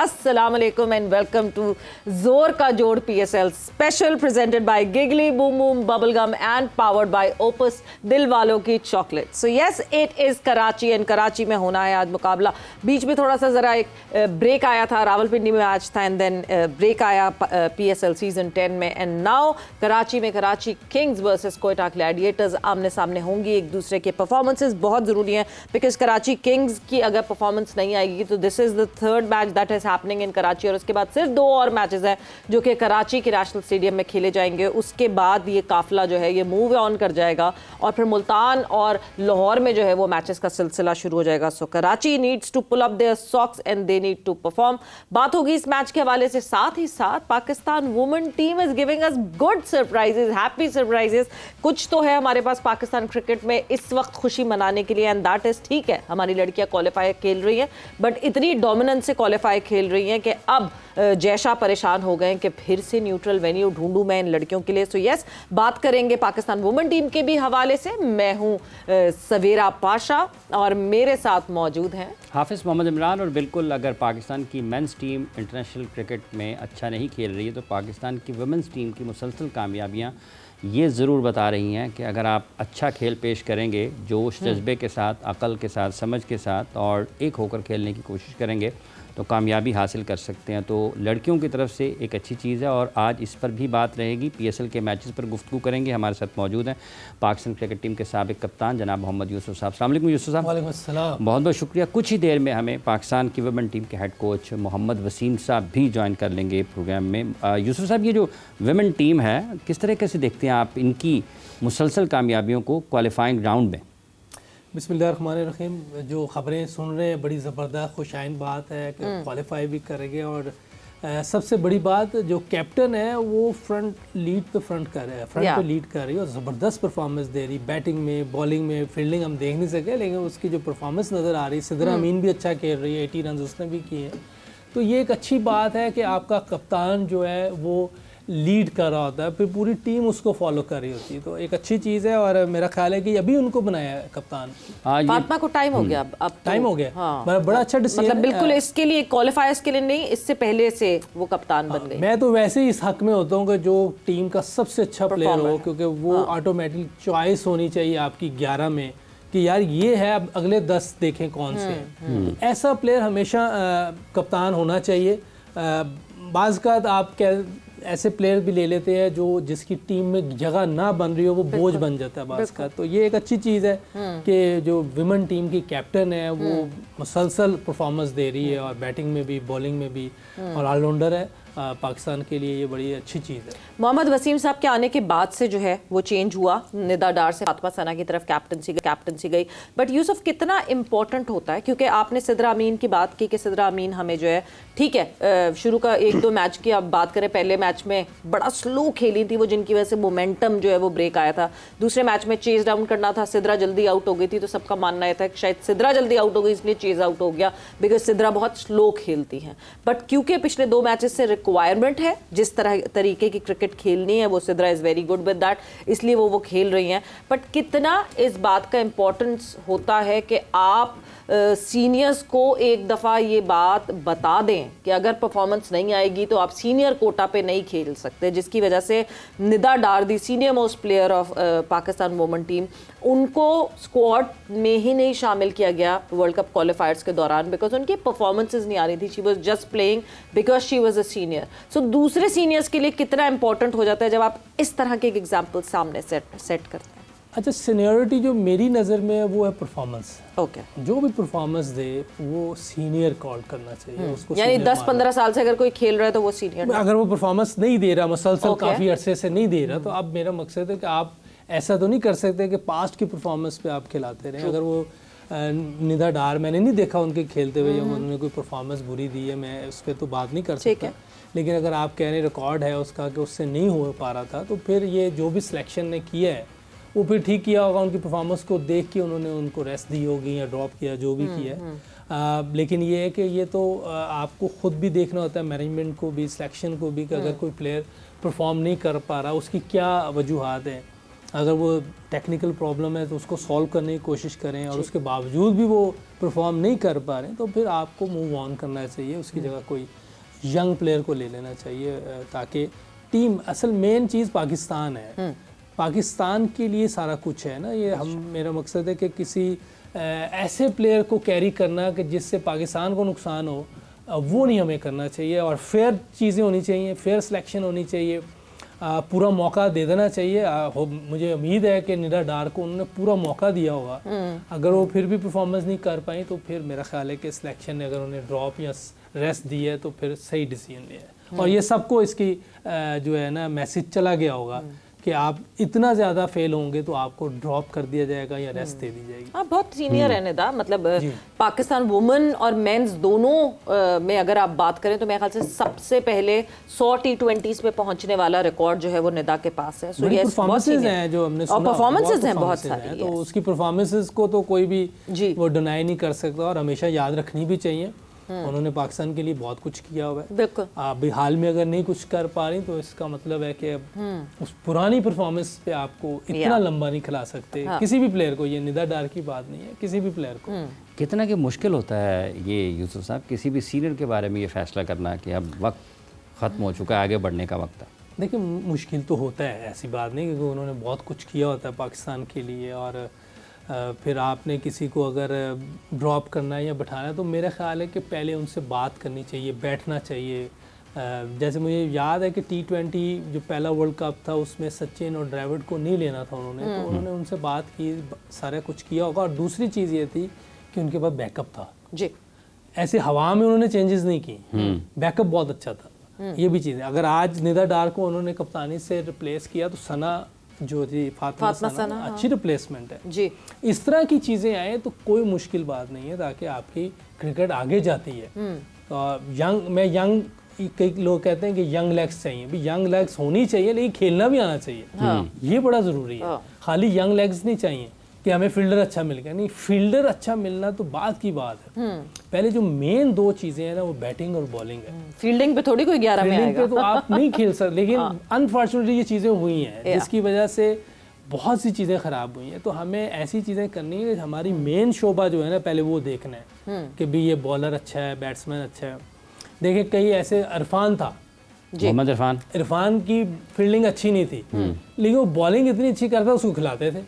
अस्सलाम वालेकुम and welcome to जोर का जोड़ PSL special presented by giggly boom boom bubble gum and powered by Opus दिल वालों की chocolate. So yes it is Karachi and Karachi में होना है आज मुकाबला। बीच में थोड़ा सा ज़रा एक ब्रेक आया था, रावलपिंडी में मैच था एंड देन ब्रेक आया PSL सीजन 10 में एंड नाउ कराची में Karachi kings versus Quetta Gladiators आमने सामने होंगी। एक दूसरे के परफॉर्मेंसेज बहुत ज़रूरी हैं बिकॉज कराची किंग्स की अगर परफॉर्मेंस नहीं आएगी तो this is the third match that is happening in Karachi और उसके बाद सिर्फ 2 और मैचेस हैं जो कि कराची के नेशनल स्टेडियम में खेले जाएंगे। उसके बाद ये काफिला जो है ये मूव ऑन कर जाएगा और फिर मुल्तान और लाहौर में जो है वो मैचेस का सिलसिला शुरू हो जाएगा। So Karachi needs to pull up their socks and they need to perform. बात होगी इस मैच के हवाले से, साथ ही साथ Pakistan women team is giving us good surprises, happy surprises. कुछ तो है हमारे पास पाकिस्तान क्रिकेट में इस वक्त खुशी मनाने के लिए एंड दैट इज ठीक है, हमारी लड़कियां क्वालिफाई खेल रही हैं बट इतनी डोमिनेंस से क्वालिफाई खेल रही हैं कि अब जैशा परेशान हो गए कि फिर से न्यूट्रल वेन्यू ढूंढूं मैं इन लड़कियों के लिए। सो यस बात करेंगे पाकिस्तान वुमेन टीम के भी हवाले से। मैं हूं सवेरा पाशा और मेरे साथ मौजूद हैं हाफिज़ मोहम्मद इमरान। और बिल्कुल अगर पाकिस्तान की मेंस टीम इंटरनेशनल क्रिकेट में अच्छा नहीं खेल रही है तो पाकिस्तान की वुमेंस टीम की मुसलसल कामयाबियाँ ये ज़रूर बता रही हैं कि अगर आप अच्छा खेल पेश करेंगे, जोश जज्बे के साथ, अक़ल के साथ, समझ के साथ और एक होकर खेलने की कोशिश करेंगे तो कामयाबी हासिल कर सकते हैं। तो लड़कियों की तरफ से एक अच्छी चीज़ है और आज इस पर भी बात रहेगी। PSL के मैचेस पर गुफ्तगू करेंगे। हमारे साथ मौजूद हैं पाकिस्तान क्रिकेट टीम के साबिक़ कप्तान जनाब मोहम्मद यूसुफ साहब। अस्सलाम वालेकुम यूसुफ साहब। वालेकुम अस्सलाम। बहुत बहुत शुक्रिया। कुछ ही देर में हमें पाकिस्तान की वुमेन टीम के हेड कोच मोहम्मद वसीम साहब भी ज्वाइन कर लेंगे प्रोग्राम में। यूसुफ साहब, ये जो वुमेन टीम है किस तरीके से देखते हैं आप इनकी मुसलसल कामयाबियों को क्वालिफाइंग राउंड में? बिस्मिल्लाहिर्रहमानिर्रहीम। जो ख़बरें सुन रहे हैं बड़ी ज़बरदस्त खुशाइन बात है कि क्वालिफाई भी करेंगे और सबसे बड़ी बात जो कैप्टन है वो फ्रंट कर रहा है, फ्रंट पे लीड कर रही है और ज़बरदस्त परफॉर्मेंस दे रही। बैटिंग में, बॉलिंग में, फील्डिंग हम देख नहीं सके लेकिन उसकी जो परफॉर्मेंस नज़र आ रही है। सिद्रा अमीन भी अच्छा खेल रही है, 80 रन उसने भी किए हैं। तो ये एक अच्छी बात है कि आपका कप्तान जो है वो लीड कर रहा होता है, फिर पूरी टीम उसको फॉलो कर रही होती है, तो एक अच्छी चीज़ है। और मेरा ख्याल है कि अभी उनको बनाया है कप्तान। फातिमा को टाइम हो गया, अब टाइम हो गया। हाँ। बड़ा अच्छा डिसीजन, मतलब बिल्कुल इसके लिए क्वालिफायर्स के लिए नहीं, इससे पहले से वो कप्तान बन गई। मैं तो वैसे ही इस हक में होता हूँ कि जो टीम का सबसे अच्छा प्लेयर हो, क्योंकि वो ऑटोमेटिक चॉइस होनी चाहिए आपकी 11 में कि यार ये है, अब अगले 10 देखें कौन से हैं। ऐसा प्लेयर हमेशा कप्तान होना चाहिए। बाज़ का आप ऐसे प्लेयर भी ले लेते हैं जो जिसकी टीम में जगह ना बन रही हो वो बोझ बन जाता है बाज़ का। तो ये एक अच्छी चीज़ है कि जो विमेन टीम की कैप्टन है वो मुसलसल परफॉर्मेंस दे रही है और बैटिंग में भी, बॉलिंग में भी और ऑलराउंडर है। पाकिस्तान के लिए ये बड़ी अच्छी चीज़ है। मोहम्मद वसीम साहब के आने के बाद से जो है वो चेंज हुआ, निदा डार से फातिमा सना की तरफ कैप्टनसी गई। बट यूसुफ कितना इंपॉर्टेंट होता है, क्योंकि आपने सिद्रा अमीन की बात की कि सिद्रा अमीन हमें जो है ठीक है शुरू का 1-2 मैच की आप बात करें, पहले मैच में बड़ा स्लो खेली थी वो जिनकी वजह से मोमेंटम जो है वो ब्रेक आया था। दूसरे मैच में चेज डाउन करना था, सिद्रा जल्दी आउट हो गई थी तो सबका मानना यह था कि शायद सिद्रा जल्दी आउट हो गई इसलिए चेज आउट हो गया बिकॉज सिद्रा बहुत स्लो खेलती हैं। बट क्योंकि पिछले 2 मैचेस से रिक्वायरमेंट है जिस तरीके की क्रिकेट खेलनी है, वो Sidra is very good with that, इसलिए वो खेल रही हैं। बट कितना इस बात का इम्पोर्टेंस होता है कि आप सीनियर्स को एक दफ़ा ये बात बता दें कि अगर परफॉर्मेंस नहीं आएगी तो आप सीनियर कोटा पे नहीं खेल सकते, जिसकी वजह से Nida Dar the senior most player of Pakistan women team, उनको स्क्वाड में ही नहीं शामिल किया गया वर्ल्ड कप क्वालिफायर्स के दौरान बिकॉज उनकी परफॉर्मेंसेस नहीं आ रही थी। She was just playing because she was a senior. So दूसरे सीनियर्स के लिए कितना इंपॉर्टेंट हो जाता है जब आप इस तरह के एक एग्जाम्पल सामने सेट करते हैं। अच्छा, सीनियरिटी जो मेरी नज़र में है वो है परफॉर्मेंस। ओके, जो भी परफॉर्मेंस दे वो सीनियर कॉल करना चाहिए उसको। यानी 10-15 साल से अगर कोई खेल रहा है तो वो सीनियर। अगर वो परफॉर्मेंस नहीं दे रहा, मुसलसल काफ़ी अरसे से नहीं दे रहा, तो अब मेरा मकसद है कि आप ऐसा तो नहीं कर सकते कि पास्ट की परफॉर्मेंस पे आप खिलाते रहें। अगर वो निदा डार मैंने नहीं देखा उनके खेलते हुए या उन्होंने कोई परफॉर्मेंस बुरी दी है, मैं उस पर तो बात नहीं कर सकता। लेकिन अगर आप कह रहे रिकॉर्ड है उसका कि उससे नहीं हो पा रहा था, तो फिर ये जो भी सिलेक्शन ने किया है वो फिर ठीक किया होगा। उनकी परफॉर्मेंस को देख के उन्होंने उनको रेस्ट दी होगी या ड्रॉप किया, जो भी किया है। लेकिन ये है कि ये तो आपको ख़ुद भी देखना होता है, मैनेजमेंट को भी, सिलेक्शन को भी, कि अगर कोई प्लेयर परफॉर्म नहीं कर पा रहा उसकी क्या वजूहात हैं। अगर वो टेक्निकल प्रॉब्लम है तो उसको सॉल्व करने की कोशिश करें, और उसके बावजूद भी वो परफॉर्म नहीं कर पा रहे हैं तो फिर आपको मूव ऑन करना चाहिए, उसकी जगह कोई यंग प्लेयर को ले लेना चाहिए, ताकि टीम, असल मेन चीज़ पाकिस्तान है, पाकिस्तान के लिए सारा कुछ है ना ये। मेरा मकसद है कि किसी ऐसे प्लेयर को कैरी करना कि जिससे पाकिस्तान को नुकसान हो, वो नहीं हमें करना चाहिए, और फेयर चीज़ें होनी चाहिए, फेयर सिलेक्शन होनी चाहिए, पूरा मौका दे देना चाहिए। मुझे उम्मीद है कि निदा डार को उन्होंने पूरा मौका दिया होगा, अगर वो फिर भी परफॉर्मेंस नहीं कर पाई तो फिर मेरा ख्याल है कि सिलेक्शन ने अगर उन्हें ड्रॉप या रेस्ट दी है तो फिर सही डिसीजन लिया है। और ये सबको इसकी जो है ना मैसेज चला गया होगा कि आप इतना ज़्यादा फेल होंगे तो आपको ड्रॉप कर दिया जाएगा या रेस्ट दे दी जाएगी। आप बहुत सीनियर है निदा, मतलब पाकिस्तान वुमेन और मेंस दोनों में अगर आप बात करें तो मेरे ख्याल से सबसे पहले 100 T20s पे पहुंचने वाला रिकॉर्ड जो है वो निदा के पास है। सो ये परफॉर्मेंसेस हैं जो हमने सुना, और परफॉर्मेंसेस हैं बहुत सारी, तो उसकी परफॉर्मेंसेस को तो कोई भी वो डिनाई नहीं कर सकता, और हमेशा याद रखनी भी चाहिए। उन्होंने पाकिस्तान के लिए बहुत कुछ किया हुआ है। बिल्कुल। अभी हाल में अगर नहीं कुछ कर पा रही तो इसका मतलब है कि उस पुरानी परफॉर्मेंस पे आपको इतना लंबा नहीं खिला सकते। किसी भी प्लेयर को, ये निदा डार की बात नहीं है, किसी भी प्लेयर को। कितना कि मुश्किल होता है ये यूसुफ साहब, किसी भी सीनियर के बारे में ये फैसला करना कि अब वक्त ख़त्म हो चुका है, आगे बढ़ने का वक्त है। देखिए मुश्किल तो होता है, ऐसी बात नहीं, क्योंकि उन्होंने बहुत कुछ किया होता है पाकिस्तान के लिए, और फिर आपने किसी को अगर ड्रॉप करना है या बैठाना है तो मेरा ख्याल है कि पहले उनसे बात करनी चाहिए, बैठना चाहिए। जैसे मुझे याद है कि T20 जो पहला वर्ल्ड कप था उसमें सचिन और द्रविड़ को नहीं लेना था उन्होंने, तो उन्होंने उनसे बात की, सारा कुछ किया होगा। और दूसरी चीज़ ये थी कि उनके पास बैकअप था जी, ऐसे हवा में उन्होंने चेंजेस नहीं की, बैकअप बहुत अच्छा था। ये भी चीज़ है, अगर आज निदा डार को उन्होंने कप्तानी से रिप्लेस किया तो सना जो थी फातिमा सना अच्छी रिप्लेसमेंट है जी। इस तरह की चीज़ें आए तो कोई मुश्किल बात नहीं है, ताकि आपकी क्रिकेट आगे जाती है। कई लोग कहते हैं कि यंग लेग्स चाहिए, भी यंग लेग्स होनी चाहिए लेकिन खेलना भी आना चाहिए, ये बड़ा ज़रूरी है। खाली यंग लेग्स नहीं चाहिए कि हमें फील्डर अच्छा मिल गया, नहीं, फील्डर अच्छा मिलना तो बाद की बात है। पहले जो मेन दो चीज़ें हैं ना वो बैटिंग और बॉलिंग है। फील्डिंग पे थोड़ी कोई 11 में आएगा, पे तो आप नहीं खेल सकते, लेकिन अनफॉर्चुनेटली ये चीज़ें हुई हैं जिसकी वजह से बहुत सी चीज़ें ख़राब हुई हैं। तो हमें ऐसी चीज़ें करनी है, हमारी मेन शोबा जो है ना पहले वो देखना है कि भी ये बॉलर अच्छा है, बैट्समैन अच्छा है। देखिए कई ऐसे, इरफान था, मोहम्मद इरफान की फील्डिंग अच्छी नहीं थी, लेकिन वो बॉलिंग इतनी अच्छी करता उसको खिलाते थे।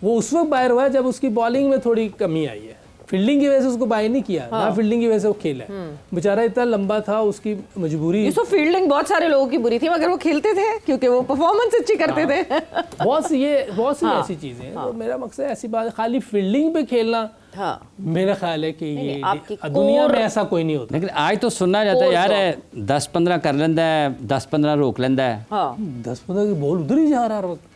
वो उस वक्त बाहर हुआ है जब उसकी बॉलिंग में थोड़ी कमी आई है, फील्डिंग की वजह से उसको बाहर नहीं किया, ना फील्डिंग की वजह से वो खेला है। बेचारा इतना लंबा था, उसकी मजबूरी। तो फील्डिंग बहुत सारे लोगों की बुरी थी मगर वो खेलते थे क्योंकि वो परफॉर्मेंस अच्छी करते थे। बहुत सी ऐसी चीजें हैं। तो मेरा मकसद ऐसी बात, खाली फील्डिंग पे खेलना मेरा ख्याल है कि ये दुनिया में ऐसा कोई नहीं होता। लेकिन आज तो सुनना जाता है यार 10-15 कर लेंदा है, 10-15 रोक लेंदा है, 10-15 की बॉल उधर ही जा रहा है हर वक्त।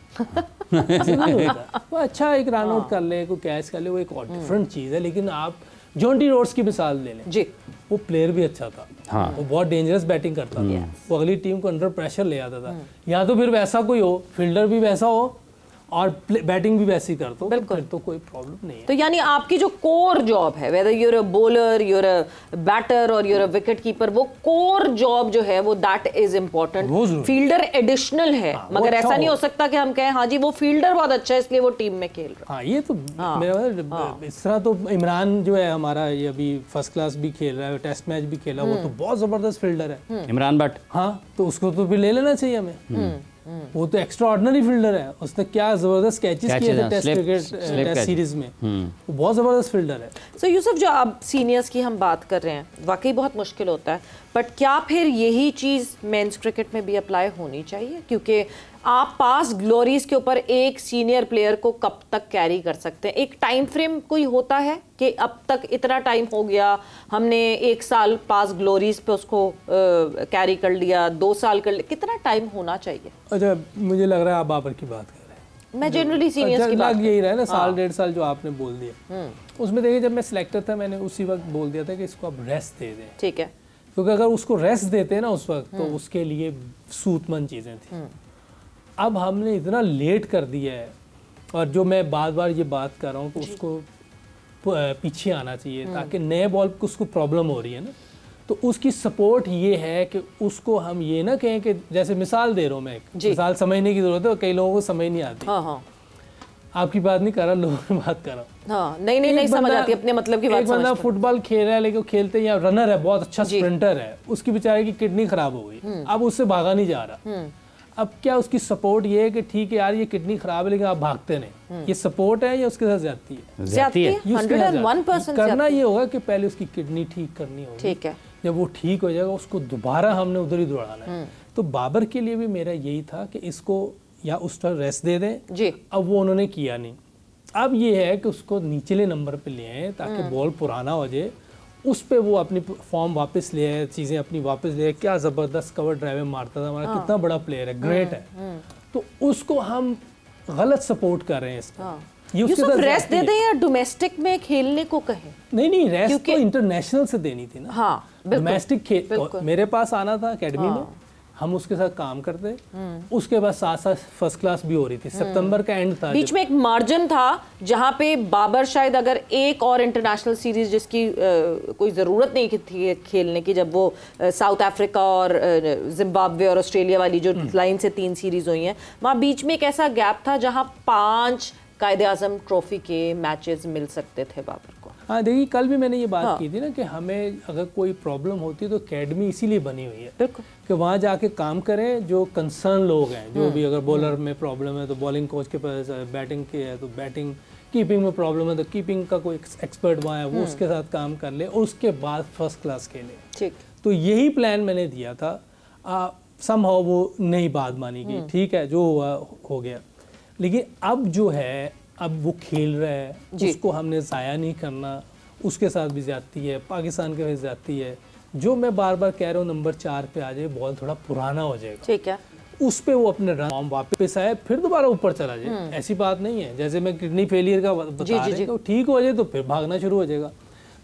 वो अच्छा एक रन आउट कर ले, कोई कैच कर ले, वो एक और डिफरेंट चीज़ है। लेकिन आप जॉन्टी रोड्स की मिसाल ले लें जी, वो प्लेयर भी अच्छा था, वो बहुत डेंजरस बैटिंग करता था, वो अगली टीम को अंडर प्रेशर ले आता था। या तो फिर वैसा कोई हो, फील्डर भी वैसा हो और बैटिंग भी वैसी कर दो, फिर तो कोई प्रॉब्लम नहीं है। तो यानी आपकी जो कोर जॉब है, whether you're a bowler, you're a batter और यूर अ विकेट कीपर, वो कोर जॉब जो है वो that is important. Fielder additional है, मगर ऐसा नहीं हो सकता कि हम कहें हाँ जी वो फील्डर बहुत अच्छा है इसलिए वो टीम में खेल रहा है। हाँ ये तो मेरा इस तरह तो इमरान जो है हमारा, ये अभी फर्स्ट क्लास भी खेल रहा है, टेस्ट मैच भी खेला, वो तो बहुत जबरदस्त फील्डर है इमरान भट्ट। हाँ तो उसको तो फिर ले लेना चाहिए हमें, वो तो एक्स्ट्रा ऑर्डिनरी फील्डर है, उसने क्या जबरदस्त कैचेस किए थे टेस्ट क्रिकेट टेस्ट सीरीज में, वो बहुत जबरदस्त फील्डर है। सो यूसुफ, जो अब सीनियर्स की हम बात कर रहे हैं, वाकई बहुत मुश्किल होता है, बट क्या फिर यही चीज़ मेंस क्रिकेट में भी अप्लाई होनी चाहिए? क्योंकि आप पास ग्लोरीज के ऊपर एक सीनियर प्लेयर को कब तक कैरी कर सकते हैं? एक टाइम फ्रेम कोई होता है कि अब तक इतना टाइम हो गया, हमने 1 साल पास ग्लोरीज पे उसको कैरी कर लिया, 2 साल कर लिया, कितना टाइम होना चाहिए? अच्छा, मुझे लग रहा है आप बाबर की बात कर रहे हैं, मैं जनरली सीनियर्स की बात यही रहा है ना, साल 1.5 साल जो आपने बोल दिया, उसमें देखिए जब मैं सिलेक्टर था मैंने उसी वक्त बोल दिया था कि इसको आप रेस्ट दे दें। ठीक है, क्योंकि अगर उसको रेस्ट देते हैं ना उस वक्त तो उसके लिए सूतमंद चीज़ें थी। अब हमने इतना लेट कर दिया है, और जो मैं बार बार ये बात कर रहा हूँ तो उसको पीछे आना चाहिए, ताकि नए बॉल को उसको प्रॉब्लम हो रही है ना, तो उसकी सपोर्ट ये है कि उसको हम ये ना कहें कि जैसे मिसाल दे रहा हूँ मैं, मिसाल समझने की जरूरत है, कई लोगों को समझ नहीं आती। हाँ। आपकी बात नहीं कर रहा, लोगों की बात कर रहा हूँ। हाँ, नहीं समझ आती अपने मतलब की बात। एक बंदा फुटबॉल खेल रहा है लेकिन खेलते या रनर है, बहुत अच्छा स्प्रिंटर है, उसकी बेचारे की किडनी खराब हो गई, अब उससे भागा नहीं जा रहा। अब क्या उसकी सपोर्ट ये है कि ठीक है यार ये किडनी खराब है लेकिन आप भागते नहीं, ये सपोर्ट है या उसके साथ ज्यादती है? ज्यादती है। 101% करना ये होगा कि पहले उसकी किडनी ठीक करनी होगी, ठीक है, जब वो ठीक हो जाएगा उसको दोबारा हमने उधर ही दौड़ाना है। तो बाबर के लिए भी मेरा यही था कि इसको या उस तरह रेस्ट दे दें जी। अब वो उन्होंने किया नहीं। अब ये है कि उसको निचले नंबर पे ले आए ताकि बॉल पुराना हो जाए, उस पे वो अपनी फॉर्म वापस ले आए, चीज़ें अपनी वापस ले आए। क्या ज़बरदस्त कवर ड्राइव मारता था, हमारा कितना बड़ा प्लेयर है, ग्रेट है। तो उसको हम गलत सपोर्ट कर रहे हैं इसका। ये उसके साथ रेस्ट दे दें या डोमेस्टिक में खेलने को कहें? नहीं, रेस्ट तो इंटरनेशनल से देनी थी ना। हाँ, डोमेस्टिक मेरे पास आना था एकेडमी में, हम उसके साथ काम करते, उसके बाद साथ साथ फर्स्ट क्लास भी हो रही थी। सितंबर का एंड था, बीच में एक मार्जिन था जहां पे बाबर शायद अगर एक और इंटरनेशनल सीरीज जिसकी कोई ज़रूरत नहीं थी खेलने की, जब वो साउथ अफ्रीका और जिम्बाब्वे और ऑस्ट्रेलिया वाली जो लाइन से 3 सीरीज हुई हैं, वहाँ बीच में एक ऐसा गैप था जहाँ 5 कायदे-आज़म ट्रॉफी के मैचेस मिल सकते थे बाबर को। हाँ देखिए, कल भी मैंने ये बात की थी ना कि हमें अगर कोई प्रॉब्लम होती है तो अकेडमी इसीलिए बनी हुई है कि वहाँ जाके काम करें जो कंसर्न लोग हैं, जो भी अगर बॉलर में प्रॉब्लम है तो बॉलिंग कोच के पास, बैटिंग की है तो बैटिंग, कीपिंग में प्रॉब्लम है तो कीपिंग का कोई एक्सपर्ट वहाँ है, वो उसके साथ काम कर ले और उसके बाद फर्स्ट क्लास खेले। ठीक, तो यही प्लान मैंने दिया था। समहाउ वो नई बात मानी गई, ठीक है, जो हुआ हो गया। लेकिन अब जो है, अब वो खेल रहा है, उसको हमने ज़ाया नहीं करना। उसके साथ भी ज्यादती है, पाकिस्तान के साथ ज्यादती है। जो मैं बार बार कह रहा हूँ, नंबर 4 पे आ जाए, बॉल थोड़ा पुराना हो जाएगा, ठीक है, उस पे वो अपने रन वापस आए, फिर दोबारा ऊपर चला जाए। ऐसी बात नहीं है, जैसे मैं किडनी फेलियर का बता रहे हैं, ठीक हो जाए तो फिर भागना शुरू हो जाएगा।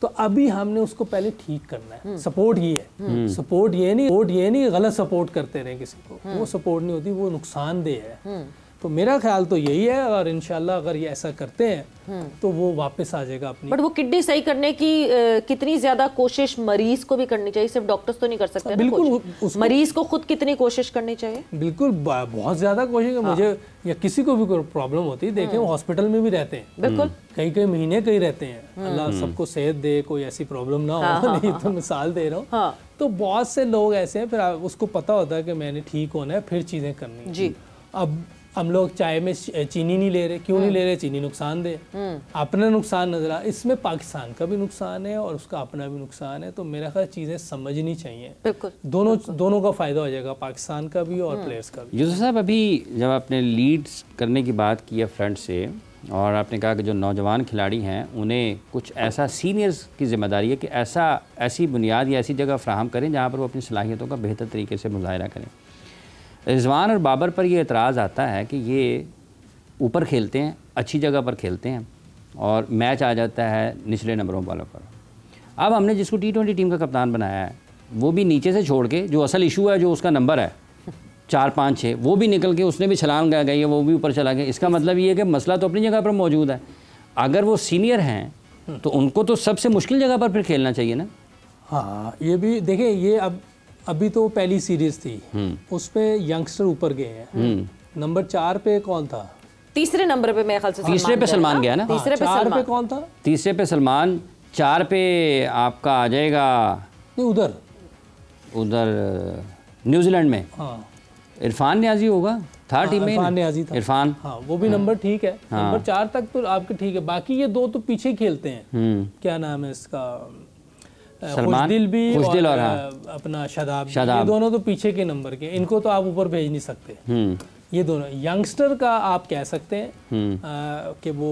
तो अभी हमने उसको पहले ठीक करना है। सपोर्ट ये है, सपोर्ट ये नहीं गलत सपोर्ट करते रहे किसी को, वो सपोर्ट नहीं होती, वो नुकसानदेह है। तो मेरा ख्याल तो यही है, और इंशाल्लाह अगर ये ऐसा करते हैं तो वो वापस आ जाएगा अपनी। बट वो किडनी सही करने की कितनी ज्यादा कोशिश मरीज को भी करनी चाहिए, सिर्फ डॉक्टर्स तो नहीं कर सकते। बिल्कुल, मरीज को खुद कितनी कोशिश करनी चाहिए? बिल्कुल, बहुत ज्यादा कोशिश। मुझे या किसी को भी कोई प्रॉब्लम होती है, देखें वो हॉस्पिटल में भी रहते हैं, बिल्कुल कई महीने कई रहते हैं। अल्लाह सबको सेहत दे, कोई ऐसी प्रॉब्लम ना हो। नहीं तो मिसाल दे रहा हूँ, तो बहुत से लोग ऐसे हैं, फिर उसको पता होता है कि मैंने ठीक होना है, फिर चीजें करनी जी। अब हम लोग चाय में चीनी नहीं ले रहे, क्यों नहीं ले रहे? चीनी नुकसान दे, अपना नुकसान नजर आ, इसमें पाकिस्तान का भी नुकसान है और उसका अपना भी नुकसान है। तो मेरा ख्याल चीज़ें समझनी चाहिए, बिल्कुल दोनों का फ़ायदा हो जाएगा, पाकिस्तान का भी और प्लेयर्स का भी। यूसुफ साहब, अभी जब आपने लीड्स करने की बात की है फ्रंट से, और आपने कहा कि जो नौजवान खिलाड़ी हैं उन्हें कुछ ऐसा सीनियर्स की जिम्मेदारी है कि ऐसी बुनियाद या ऐसी जगह फ्राहम करें जहाँ पर वो अपनी सलाहियतों का बेहतर तरीके से मुजाहरा करें। रिजवान और बाबर पर ये एतराज़ आता है कि ये ऊपर खेलते हैं, अच्छी जगह पर खेलते हैं, और मैच आ जाता है निचले नंबरों वालों पर। अब हमने जिसको T20 टीम का कप्तान बनाया है, वो भी नीचे से छोड़ के, जो असल इशू है, जो उसका नंबर है 4, 5, 6, वो भी निकल के, उसने भी छलांग गई है, वो भी ऊपर चला गया। इसका मतलब ये है कि मसला तो अपनी जगह पर मौजूद है। अगर वो सीनियर हैं तो उनको तो सबसे मुश्किल जगह पर फिर खेलना चाहिए ना। हाँ, ये भी देखें, ये अभी तो पहली सीरीज थी, उस पे यंगस्टर ऊपर गए हैं। नंबर 4 पे कौन था? तीसरे नंबर पे मेरे ख्याल से तीसरे पे सलमान गया ना। तीसरे पे 4 पे कौन था? तीसरे पे सलमान, 4 पे आपका आ जाएगा, नहीं उधर न्यूजीलैंड में इरफान न्याजी होगा, था टीम में इरफान न्याजी था। इरफान, हाँ, वो भी नंबर ठीक है। नंबर 4 तक तो आपके ठीक है, बाकी ये 2 तो पीछे खेलते हैं। क्या नाम है इसका? खुशदिल और अपना शादाब, ये दोनों तो पीछे के नंबर के, इनको तो आप ऊपर भेज नहीं सकते। ये दोनों यंगस्टर का आप कह सकते हैं कि वो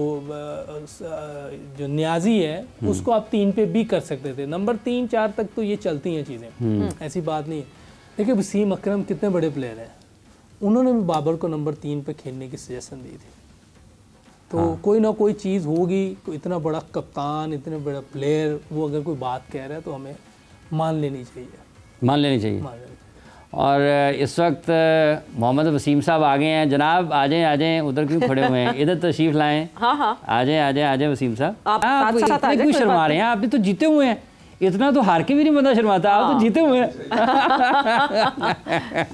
जो न्याजी है उसको आप 3 पे भी कर सकते थे। नंबर 3, 4 तक तो ये चलती हैं चीज़ें, ऐसी बात नहीं है। देखिए, वसीम अकरम कितने बड़े प्लेयर हैं, उन्होंने भी बाबर को नंबर 3 पे खेलने की सजेशन दी थी। तो कोई ना कोई चीज़ होगी, इतना बड़ा कप्तान, इतने बड़ा प्लेयर, वो अगर कोई बात कह रहा है तो हमें मान लेनी चाहिए। और इस वक्त मोहम्मद वसीम साहब आ गए हैं। जनाब आ जाएं, उधर क्यों खड़े हुए हैं, इधर तशरीफ लाएं। हाँ, आ जाएं वसीम साहब। आप क्यों शर्मा रहे हैं? आपने तो जीते हुए हैं, इतना तो हार के भी नहीं बंदा शर्माता, आप तो जीते हुए हैं।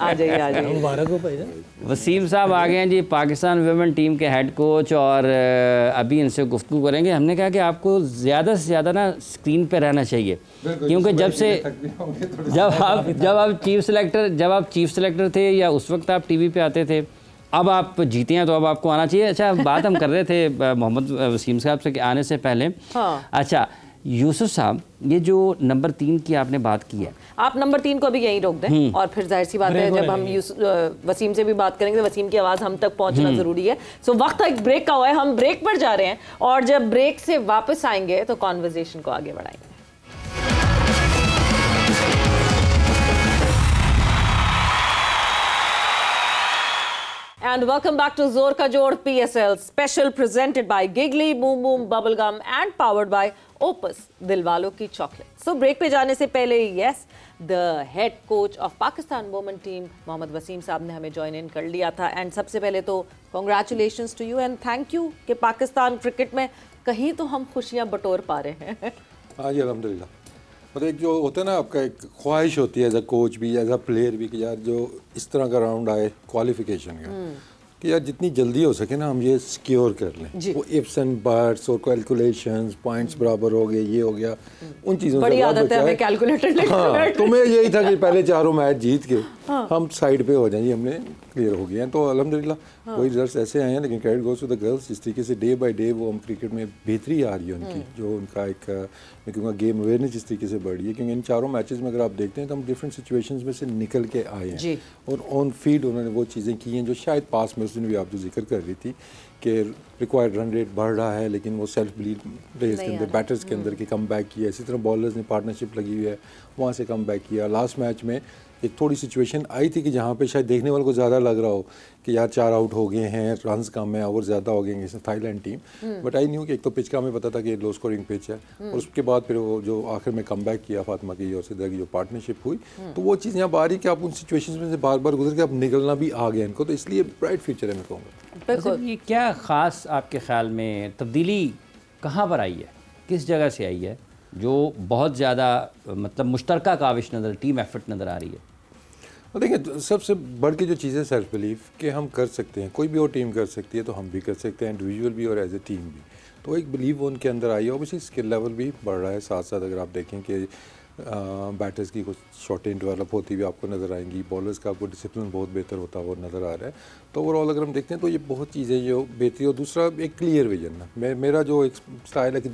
आ जाइए मुबारक हो भाई। वसीम साहब आ गए हैं जी, पाकिस्तान वुमेन टीम के हेड कोच, और अभी इनसे गुफ्तगू करेंगे। हमने कहा कि आपको ज़्यादा से ज़्यादा ना स्क्रीन पे रहना चाहिए, क्योंकि जब आप चीफ सेलेक्टर थे या उस वक्त आप टीवी पे आते थे, अब आप जीते हैं तो अब आपको आना चाहिए। अच्छा, बात हम कर रहे थे मोहम्मद वसीम साहब से आने से पहले। हाँ। अच्छा यूसुफ साहब, ये जो नंबर 3 की आपने बात की है, आप नंबर 3 को अभी यहीं रोक दें, और फिर जाहिर सी बात है जब हम वसीम से भी बात करेंगे तो वसीम की आवाज़ हम तक पहुंचना ज़रूरी है। सो वक्त एक ब्रेक का हुआ है, हम ब्रेक पर जा रहे हैं, और जब ब्रेक से वापस आएंगे तो कॉन्वर्जेशन को आगे बढ़ाएंगे। And welcome back to Zor Ka Jod PSL special presented by Giggly Boom Boom Bubblegum and powered by Opus Dilwalo Ki Chocolate. So break पे जाने से पहले yes, the head coach of Pakistan women team Mohammad Wasim साहब ने हमें join in कर लिया था, and सबसे पहले तो congratulations to you and thank you कि पाकिस्तान क्रिकेट में कहीं तो हम खुशियां बटोर पा रहे हैं। हाँ जी अल्हम्दुलिल्लाह। मतलब एक जो होता है ना, आपका एक ख्वाहिश होती है एज अ कोच भी एज अ प्लेयर भी कि यार जो इस तरह का राउंड आए क्वालिफिकेशन का, कि यार जितनी जल्दी हो सके ना हम ये सिक्योर कर लें। वो इफ्स एंड बट्स और कैलकुलेशंस, पॉइंट्स बराबर हो गए, ये हो गया, उन चीज़ों बड़ी आदत है हमें कैलकुलेटर। हाँ, तो मैं यही था कि पहले चारों मैच जीत के हम साइड पे हो जाएं, ये हमने क्लियर हो गया है। तो अल्हम्दुलिल्लाह कोई रिजल्ट्स ऐसे आए हैं, लेकिन credit goes to the girls. जिस तरीके से डे बाय डे वो हम क्रिकेट में बेहतरी आ रही है उनकी, जो उनका एक मैं कहूँगा गेम अवेयरनेस जिस तरीके से बढ़ रही है, क्योंकि इन चारों मैचेस में अगर आप देखते हैं तो हम डिफरेंट सिचुएशंस में से निकल के आए हैं, और ऑन फील्ड उन्होंने वो चीज़ें की हैं जो शायद पास में उस दिन भी आप जो जिक्र कर रही थी कि रिक्वायर्ड रन रेट बढ़ रहा है, लेकिन वो सेल्फ बिलीव प्लेयर्स के अंदर, बैटर्स के अंदर की कम बैक किया। इसी तरह बॉलर्स ने पार्टनरशिप लगी हुई है, वहाँ से कम बैक किया। लास्ट मैच में एक थोड़ी सिचुएशन आई थी कि जहाँ पे शायद देखने वालों को ज़्यादा लग रहा हो कि यार 4 आउट हो गए हैं, रन्स कम है, ओवर ज़्यादा हो गए हैं Thailand team, but I knew कि एक तो पिच का हमें पता था कि लो स्कोरिंग पिच है, और उसके बाद फिर वो जो आखिर में कम बैक किया फातिमा की और सिद्रा की जो पार्टनरशिप हुई, तो वो चीज़ यहाँ आ रही कि आप उन सिचुएशन में से बार बार गुजर के आप निकलना भी आ गया इनको, तो इसलिए ब्राइट फ्यूचर है मैं कहूँगा। ये क्या ख़ास आपके ख्याल में तब्दीली कहाँ पर आई है, किस जगह से आई है जो बहुत ज़्यादा मतलब मुश्तरका काविश नज़र, टीम एफर्ट नज़र आ रही है? देखिए सबसे बढ़ के जो चीज़ें सेल्फ बिलीफ कि हम कर सकते हैं, कोई भी और टीम कर सकती है तो हम भी कर सकते हैं, इंडिविजुअल भी और एज ए टीम भी। तो एक बिलीव उनके अंदर आई है, ऑब्वियसली स्किल लेवल भी बढ़ रहा है। साथ साथ अगर आप देखें कि बैटर्स की कुछ शॉर्टें डेवलप होती हुई आपको नज़र आएंगी, बॉलर्स का आपको डिसिप्लिन बहुत बेहतर होता हुआ नज़र आ रहा है। तो ओवरऑल अगर हम देखते हैं तो ये बहुत चीज़ें जो बेहतरी, और दूसरा एक क्लियर विजन है। मेरा जो एक स्टाइल है कि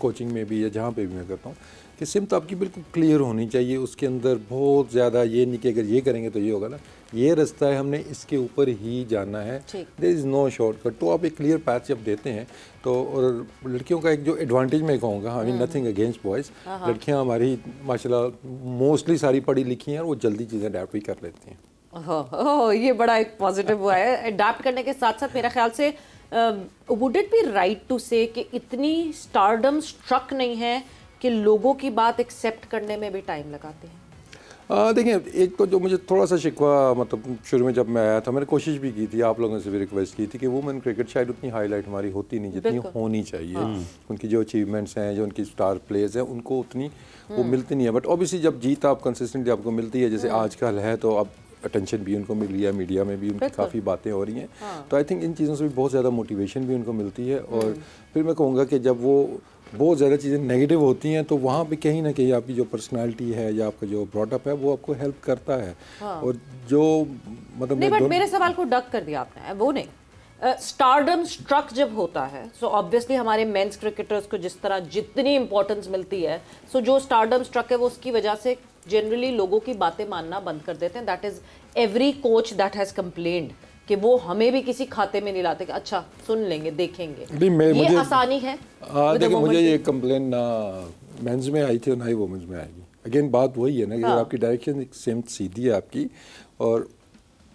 कोचिंग में भी या जहाँ पे भी मैं करता हूँ कि सिमत आपकी बिल्कुल क्लियर होनी चाहिए, उसके अंदर बहुत ज़्यादा ये नहीं कि अगर ये करेंगे तो ये होगा ना, ये रास्ता है, हमने इसके ऊपर ही जाना है, देयर इज़ नो शॉर्टकट। तो आप एक क्लियर पैथ जब देते हैं तो, और लड़कियों का एक जो एडवांटेज मैं कहूँगा, I mean nothing against boys, लड़कियाँ हमारी माशाल्लाह मोस्टली सारी पढ़ी लिखी हैं और वो जल्दी चीज़ें अडेप्ट भी कर लेती हैं। ये बड़ा एक पॉजिटिव हुआ है। अडेप्ट करने के साथ साथ मेरा ख्याल से would it be right to say कि इतनी स्टारडम स्ट्रक नहीं है कि लोगों की बात एक्सेप्ट करने में भी टाइम लगाते हैं? देखिए, एक तो जो मुझे थोड़ा सा शिकवा, मतलब शुरू में जब मैं आया था मैंने कोशिश भी की थी, आप लोगों से भी रिक्वेस्ट की थी कि वुमेन क्रिकेट शायद उतनी हाईलाइट हमारी होती नहीं जितनी होनी चाहिए। उनकी जो अचीवमेंट्स हैं, जो उनकी स्टार प्लेयर्स हैं, उनको उतनी वो मिलती नहीं है। बट ऑब्वियसली जब जीत आप कंसिस्टेंटली आपको मिलती है, जैसे आजकल है, तो अब अटेंशन भी उनको मिल रही है, मीडिया में भी उनकी काफ़ी बातें हो रही हैं। तो आई थिंक इन चीज़ों से भी बहुत ज़्यादा मोटिवेशन भी उनको मिलती है। और फिर मैं कहूँगा कि जब वो बहुत ज़्यादा चीज़ें नेगेटिव होती हैं तो वहाँ पे कहीं ना कहीं आपकी जो पर्सनालिटी है या आपका जो ब्रॉडअप है वो आपको हेल्प करता है। और जो मतलब नहीं, बट मेरे सवाल को डक कर दिया आपने, वो नहीं। स्टारडम स्ट्रक जब होता है, सो ऑब्वियसली हमारे मेंस क्रिकेटर्स को जिस तरह जितनी इंपॉर्टेंस मिलती है, सो जो स्टारडम स्ट्रक है वो उसकी वजह से जनरली लोगों की बातें मानना बंद कर देते हैं। That is every coach that has complained कि वो हमें भी किसी खाते में नहीं लाते कि अच्छा सुन लेंगे, देखेंगे। ये आसानी है। देखिए, मुझे ये कंप्लेन ना मेंस में आई थी और ना ही वुमेन्स में आएगी। अगेन बात वही है ना कि आपकी डायरेक्शन एक सेम सीधी है आपकी, और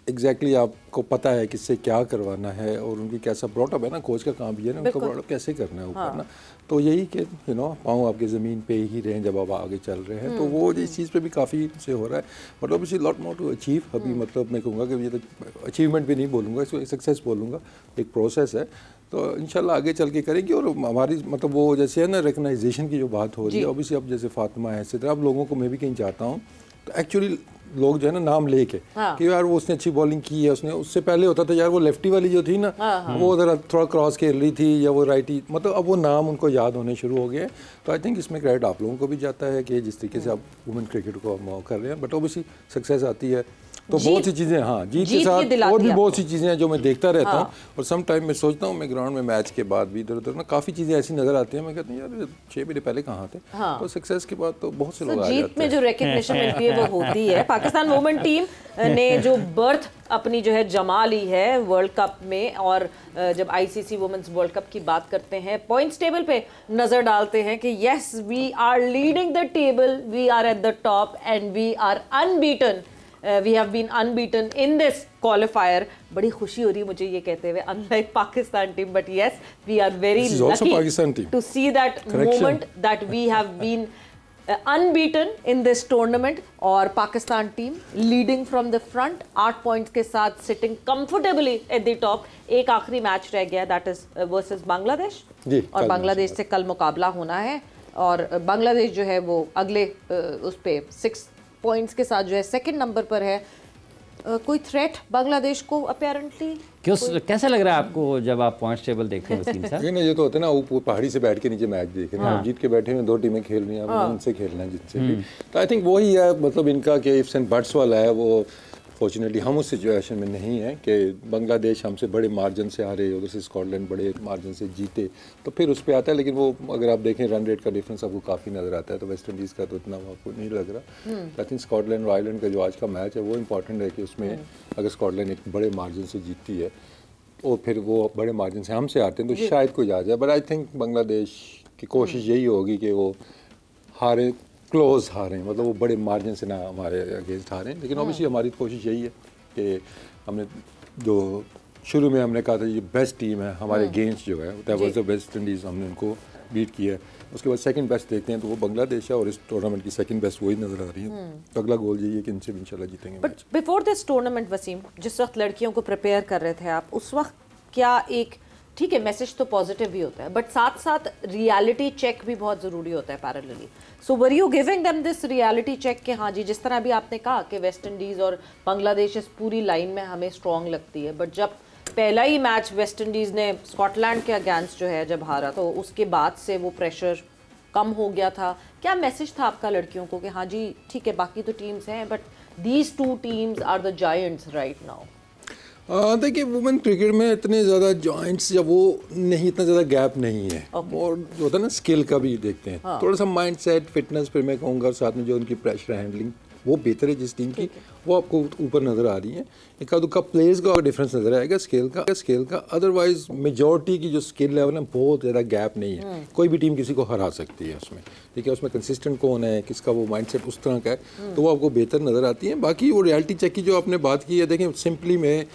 एग्जैक्टली आपको पता है किससे क्या करवाना है और उनकी कैसा ब्रॉटअप है ना, कोच का काम भी है ना उनका ब्रॉटअप कैसे करना है ऊपर ना, तो यही कि पाँव आपके ज़मीन पे ही रहें जब आप आगे चल रहे हैं, तो वो इस चीज़ पे भी काफ़ी से हो रहा है, but obviously lot more to achieve. अभी मतलब मैं कहूँगा कि ये तो अचीवमेंट भी नहीं बोलूँगा, इसको सक्सेस बोलूँगा, एक प्रोसेस है, तो इंशाल्लाह आगे चल के करेंगे। और हमारी मतलब वो जैसे है ना रिकग्नाइजेशन की जो बात हो रही है, ऑब्वियसली अब जैसे फातिमा है, इसी तरह अब लोगों को मैं भी कहीं चाहता हूँ तो एक्चुअली लोग जो है ना नाम लेके कि यार वो उसने अच्छी बॉलिंग की है, उसने उससे पहले होता था यार वो लेफ्टी वाली जो थी ना वो ज़रा थोड़ा क्रॉस खेल रही थी या वो राइटी, मतलब अब वो नाम उनको याद होने शुरू हो गए। तो आई थिंक इसमें क्रेडिट आप लोगों को भी जाता है कि जिस तरीके से आप वुमेन क्रिकेट को मौका कर रहे हैं, बट ऑब्वियसली सक्सेस आती है तो बहुत सी चीज़ें, हाँ जीत के साथ और भी बहुत सी चीज़ें हैं जो मैं देखता रहता हूँ। और सम टाइम मैं सोचता हूँ, मैं ग्राउंड में मैच के बाद भी इधर उधर ना काफ़ी चीज़ें ऐसी नज़र आती हैं, मैं कहता हूँ यार 6 महीने पहले कहाँ थे, तो सक्सेस के बाद तो बहुत से लोग आ जाते हैं। जीत में जो रिकग्निशन मिलती है वो होती है। पाकिस्तान वुमेन टीम ने जो बर्थ अपनी जो है जमा ली है वर्ल्ड कप में, और जब आईसीसी वुमेन्स वर्ल्ड कप की बात करते हैं, पॉइंट्स टेबल पे नजर डालते हैं कि yes we are leading the table, we are at the top and we are unbeaten, we have been unbeaten in this qualifier. बड़ी खुशी हो रही है मुझे ये कहते हुए, unlike Pakistan team, but yes we are very lucky to see that moment that we have been unbeaten in this tournament. और Pakistan team leading from the front 8 points के साथ, sitting comfortably eight the top. एक आखिरी match रह गया, that is versus Bangladesh, और बांग्लादेश से कल मुकाबला होना है, और बांग्लादेश जो है वो अगले उस पे 6 पॉइंट्स के साथ जो है सेकंड नंबर पर है। कोई थ्रेट बांग्लादेश को अपेरेंटली कैसा लग रहा है आपको जब आप पॉइंट्स टेबल देखते हैं वसीम साहब? ये तो होता है ना, वो पहाड़ी से बैठ के नीचे मैच देख रहे हैं, हम जीत के बैठे हैं, 2 टीमें खेल रही हैं, उनसे खेलना है जिनसे भी, तो आई थिंक वही है मतलब इनका कि इफ्स एंड बट्स वाला है। वो फॉर्चुनेटली हम उस सिचुएशन में नहीं है कि बांग्लादेश हमसे बड़े मार्जिन से हारे, उधर से स्कॉटलैंड बड़े मार्जिन से जीते, तो फिर उस पर आता है। लेकिन वो अगर आप देखें रन रेट का डिफरेंस आपको काफ़ी नज़र आता है, तो वेस्ट इंडीज़ का तो इतना आपको नहीं लग रहा। आई थिंक स्कॉटलैंड और आयरलैंड का जो आज का मैच है वो इंपॉर्टेंट है कि उसमें अगर स्कॉटलैंड एक बड़े मार्जिन से जीतती है और फिर वो बड़े मार्जिन से हमसे आते हैं तो शायद कोई आ जाए, बट आई थिंक बांग्लादेश की कोशिश यही होगी कि वो हारे, क्लोज हारें, मतलब वो बड़े मार्जिन से ना हमारे अगेंस्ट हारें। लेकिन ऑब्वियसली हमारी कोशिश यही है कि हमने जो शुरू में हमने कहा था ये बेस्ट टीम है हमारे अगेंस्ट जो है, that was the West Indies, हमने उनको बीट किया है। उसके बाद सेकंड बेस्ट देखते हैं तो वो बांग्लादेश है, और इस टूर्नामेंट की सेकंड बेस्ट वही नज़र आ रही है। तो अगला गोल यही है कि इनसे इंशाल्लाह जीतेंगे। But before this tournament Wasim, जिस वक्त लड़कियों को प्रिपेयर कर रहे थे आप, उस वक्त क्या एक ठीक है मैसेज तो पॉजिटिव भी होता है, बट साथ साथ रियलिटी चेक भी बहुत ज़रूरी होता है parallelly. So were you giving them this reality check कि हाँ जी, जिस तरह भी आपने कहा कि वेस्ट इंडीज़ और बांग्लादेश इस पूरी लाइन में हमें स्ट्रॉन्ग लगती है, बट जब पहला ही मैच वेस्ट इंडीज़ ने स्कॉटलैंड के अगेंस्ट जो है जब हारा, तो उसके बाद से वो प्रेशर कम हो गया था। क्या मैसेज था आपका लड़कियों को कि हाँ जी ठीक है बाकी तो टीम्स हैं, but these 2 teams are the giants right now? देखिए वुमेन क्रिकेट में इतने ज़्यादा जॉइंट्स या वो नहीं, इतना ज़्यादा गैप नहीं है। और जो होता है ना स्किल का भी देखते हैं, थोड़ा सा माइंड सेट, फिटनेस, फिर मैं कहूँगा साथ में जो उनकी प्रेशर हैंडलिंग वो बेहतर है जिस टीम की, वो आपको ऊपर नज़र आ रही है। एक आध का प्लेयर्स का डिफरेंस नज़र आएगा स्केल का, अदरवाइज मेजॉरिटी की जो स्किल लेवल है बहुत ज़्यादा गैप नहीं है। कोई भी टीम किसी को हरा सकती है उसमें, ठीक है, उसमें कंसिस्टेंट कौन है, किसका वो माइंडसेट उस तरह का है, तो वो आपको बेहतर नज़र आती है। बाकी वो रियलिटी चेक की जो आपने बात की है, देखें सिंपली में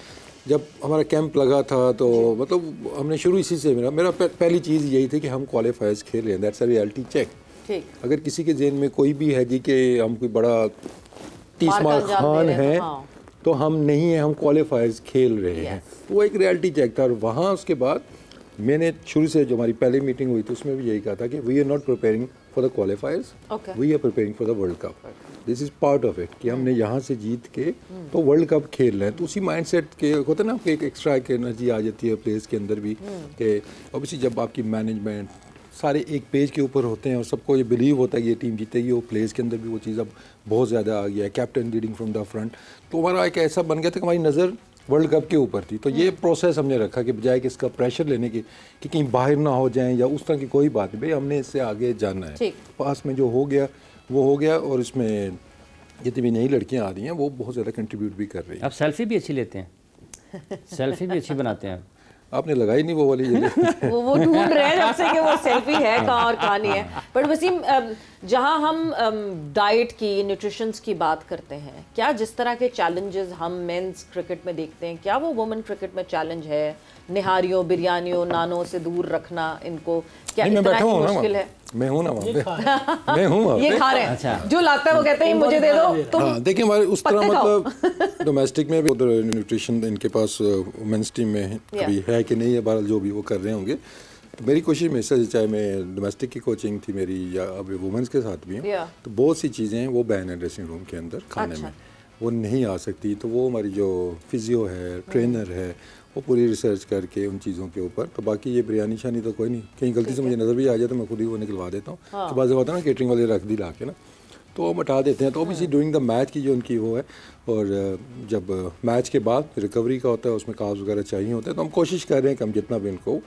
जब हमारा कैंप लगा था तो मतलब हमने शुरू इसी से, मेरा पहली चीज़ यही थी कि हम क्वालिफायर्स खेल रहे हैं, दैट्स अ रियलिटी चेक। अगर किसी के जेहन में कोई भी है जी कि हम कोई बड़ा 30 मार खान है तो हम नहीं है, हम क्वालिफायर्स खेल रहे हैं, वो एक रियलिटी चेक था। और वहाँ उसके बाद मैंने शुरू से जो हमारी पहली मीटिंग हुई थी उसमें भी यही कहा था कि we are not preparing for the qualifiers, we are preparing for the world cup, this is part of it, कि हमने यहाँ से जीत के तो वर्ल्ड कप खेल रहे हैं। तो उसी माइंडसेट के होता है ना, आपको एक एक्स्ट्रा एक एनर्जी आ जाती है प्लेयर्स के अंदर भी, कि ऑब्वियसली जब आपकी मैनेजमेंट सारे एक पेज के ऊपर होते हैं और सबको ये बिलीव होता है कि ये टीम जीतेगी, वो प्लेयर्स के अंदर भी वो चीज़ अब बहुत ज़्यादा आ गया है, captain leading from the front, तो हमारा एक ऐसा बन गया था कि हमारी नज़र वर्ल्ड कप के ऊपर थी। तो ये प्रोसेस हमने रखा कि बजाय कि इसका प्रेशर लेने की कि कहीं बाहर ना हो जाएं या उस तरह की कोई बात नहीं, भाई हमने इससे आगे जाना है, पास में जो हो गया वो हो गया। और इसमें जितनी भी नई लड़कियां आ रही हैं वो बहुत ज़्यादा कंट्रीब्यूट भी कर रही हैं। आप सेल्फी भी अच्छी लेते हैं, सेल्फी भी अच्छी बनाते हैं। आपने लगाई नहीं वो वाली वो ढूंढ रहे हैं जब से कि वो सेल्फी है कहाँ और कहाँ नहीं है। बट वसीम, जहां हम डाइट की, न्यूट्रिशंस की बात करते हैं, क्या जिस तरह के चैलेंजेस हम मेंस क्रिकेट में देखते हैं, क्या वो वुमेन क्रिकेट में चैलेंज है? निहारियों, बिरयानियों, नानों से दूर रखना इनको, क्या इतना ही मुश्किल है? मैं हूँ ना वहाँ पे, मैं हूँ ये खा रहे हैं। अच्छा। जो लाता है वो कहते हैं मुझे दे दो तुम। हाँ, देखिए हमारे उस तरह मतलब डोमेस्टिक में भी उधर न्यूट्रिशन इनके पास वुमेन्स टीम में अभी है कि नहीं है, बहरहाल जो भी वो कर रहे होंगे। तो मेरी कोशिश में से, चाहे मैं डोमेस्टिक की कोचिंग थी मेरी या अभी वुमेन्स के साथ भी हूँ, तो बहुत सी चीज़ें हैं वो बैन है ड्रेसिंग रूम के अंदर खाने में, वो नहीं आ सकती। तो वो हमारी जो फिजियो है, ट्रेनर है, वो पूरी रिसर्च करके उन चीज़ों के ऊपर। तो बाकी ये बिरयानी शानी तो कोई नहीं, कहीं गलती से मुझे नज़र भी आ जाए तो मैं खुद ही वो निकलवा देता हूँ। तो बाज़ होता है ना केटरिंग वाले रख दी ला के ना, तो वो हटा देते हैं। तो ऑब्वियसली ड्यूरिंग द मैच की जो उनकी वो है, और जब मैच के बाद रिकवरी का होता है उसमें कार्ब्स वगैरह चाहिए होते हैं, तो हम कोशिश कर रहे हैं कि हम जितना भी इनको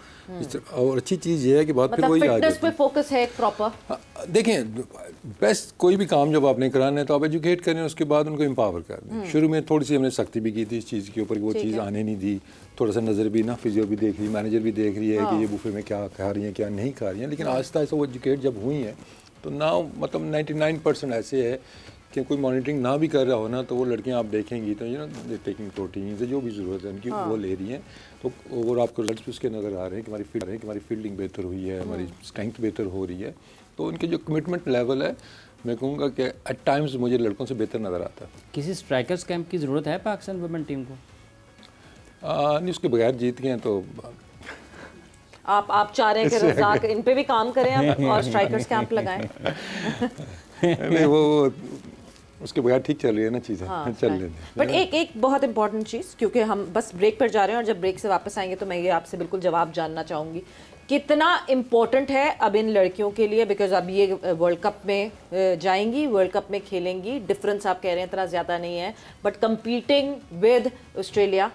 और अच्छी चीज़ ये है कि बात फिर वही आ जाती है, फोकस है प्रॉपर। देखें, बेस्ट कोई भी काम जब आपने कराना है तो आप एजुकेट करें, उसके बाद उनको एम्पावर कर दें। शुरू में थोड़ी सी हमने सख्ती भी की थी इस चीज़ के ऊपर, वो चीज़ आने नहीं दी, थोड़ा सा नज़र भी ना, फिजियो भी देख रही, मैनेजर भी देख रही है कि ये बुफे में क्या खा रही हैं क्या नहीं खा रही हैं। लेकिन आहिस्ता आहिस्ता वो एजुकेट जब हुई है तो नाउ मतलब 99% ऐसे है कि कोई मॉनिटरिंग ना भी कर रहा हो ना, तो वो लड़कियां आप देखेंगी तो टेकिंग प्रोटीन से जो भी ज़रूरत है उनकी वो ले रही हैं। तो और आपको रिजल्ट्स भी उसके नज़र आ रहे हैं कि हमारी फील्डिंग बेहतर हुई है, हमारी स्ट्रेंथ बेहतर हो रही है। तो उनके जो कमिटमेंट लेवल है, मैं कहूँगा कि एट टाइम्स मुझे लड़कों से बेहतर नज़र आता है। किसी स्ट्राइकर्स कैंप की ज़रूरत है पाकिस्तान वुमेन टीम को? नहीं, उसके बगैर जीत गए हैं तो आप चाह रहे हैं कि रज़ाक इन पे भी काम करें आप और स्ट्राइकर्स कैंप लगाएं? नहीं, वो उसके बगैर ठीक चल रही है ना चीज़ें। हाँ, चल रही है। बट एक बहुत इंपॉर्टेंट चीज़, क्योंकि हम बस ब्रेक पर जा रहे हैं और जब ब्रेक से वापस आएंगे तो मैं ये आपसे बिल्कुल जवाब जानना चाहूँगी, कितना इम्पोर्टेंट है अब इन लड़कियों के लिए, बिकॉज अब ये वर्ल्ड कप में जाएंगी, वर्ल्ड कप में खेलेंगी, डिफरेंस आप कह रहे हैं इतना ज़्यादा नहीं है, but competing with Australia,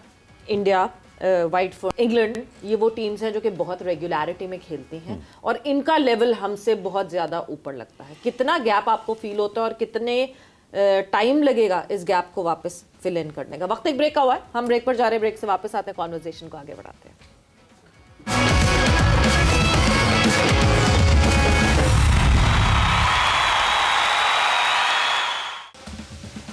India, white for England, ये वो टीम्स हैं जो कि बहुत रेगुलरिटी में खेलती हैं और इनका लेवल हमसे बहुत ज़्यादा ऊपर लगता है। कितना गैप आपको फील होता है और कितने टाइम लगेगा इस गैप को वापस फिल इन करने का? वक्त एक ब्रेक का हुआ है, हम ब्रेक पर जा रहे हैं, ब्रेक से वापस आते हैं, कॉन्वर्सेशन को आगे बढ़ाते हैं।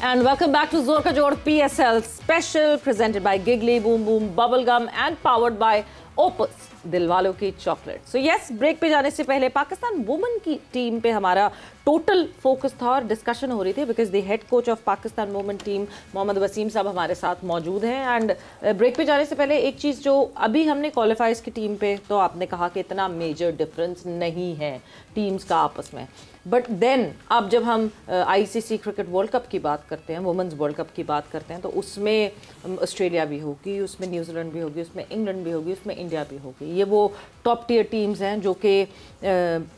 And welcome back to Zor Ka Jod PSL special presented by Giggly Boom Boom Bubblegum and powered by Opus दिलवालों की चॉकलेट। सो यस, ब्रेक पे जाने से पहले पाकिस्तान वुमेन की टीम पे हमारा टोटल फोकस था और डिस्कशन हो रही थी, because the head coach of Pakistan women team Mohammad Wasim sahab हमारे साथ मौजूद हैं। एंड ब्रेक पे जाने से पहले एक चीज़ जो अभी हमने क्वालिफाइज की टीम पे, तो आपने कहा कि इतना मेजर डिफरेंस नहीं है टीम्स का आपस में, बट देन अब जब हम आईसीसी क्रिकेट वर्ल्ड कप की बात करते हैं, वुमेन्स वर्ल्ड कप की बात करते हैं, तो उसमें ऑस्ट्रेलिया भी होगी, उसमें न्यूजीलैंड भी होगी, उसमें इंग्लैंड भी होगी, उसमें इंडिया भी होगी। ये वो टॉप टियर टीम्स हैं जो कि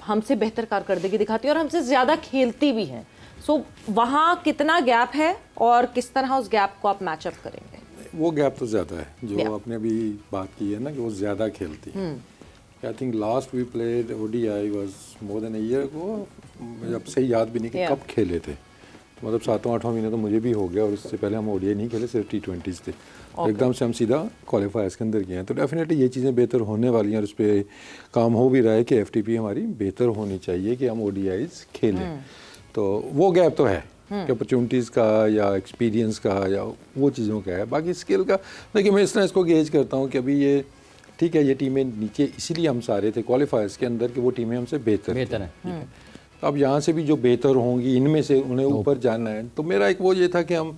हमसे बेहतर कारकर्दगी दिखाती हैं और हमसे ज़्यादा खेलती भी हैं। सो वहाँ कितना गैप है और किस तरह उस गैप को आप मैचअप करेंगे? वो गैप तो ज़्यादा है जो आपने अभी बात की है ना, कि वो ज़्यादा खेलती है। I think last we played ODI was more than a year ago, जब सही याद भी नहीं कि कब खेले थे, तो मतलब 7वां-8वां महीना तो मुझे भी हो गया, और इससे पहले हम ODI नहीं खेले, सिर्फ T20s थे। एकदम से हम सीधा क्वालिफायर्स के अंदर गए हैं। तो डेफिनेटली ये चीज़ें बेहतर होने वाली हैं और उस पर काम हो भी रहा है कि FTP हमारी बेहतर होनी चाहिए कि हम ODIs खेलें। तो वो गैप तो है कि अपॉर्चुनिटीज़ का या एक्सपीरियंस का या वो चीज़ों का है। बाकी स्किल का देखिए, मैं इस तरह इसको गेज करता हूँ कि अभी ये ठीक है, ये टीमें नीचे इसीलिए हम सारे थे क्वालिफायर्स के अंदर कि वो टीमें हमसे बेहतर है। तो अब यहाँ से भी जो बेहतर होंगी इनमें से उन्हें ऊपर जाना है। तो मेरा एक वो ये था कि हम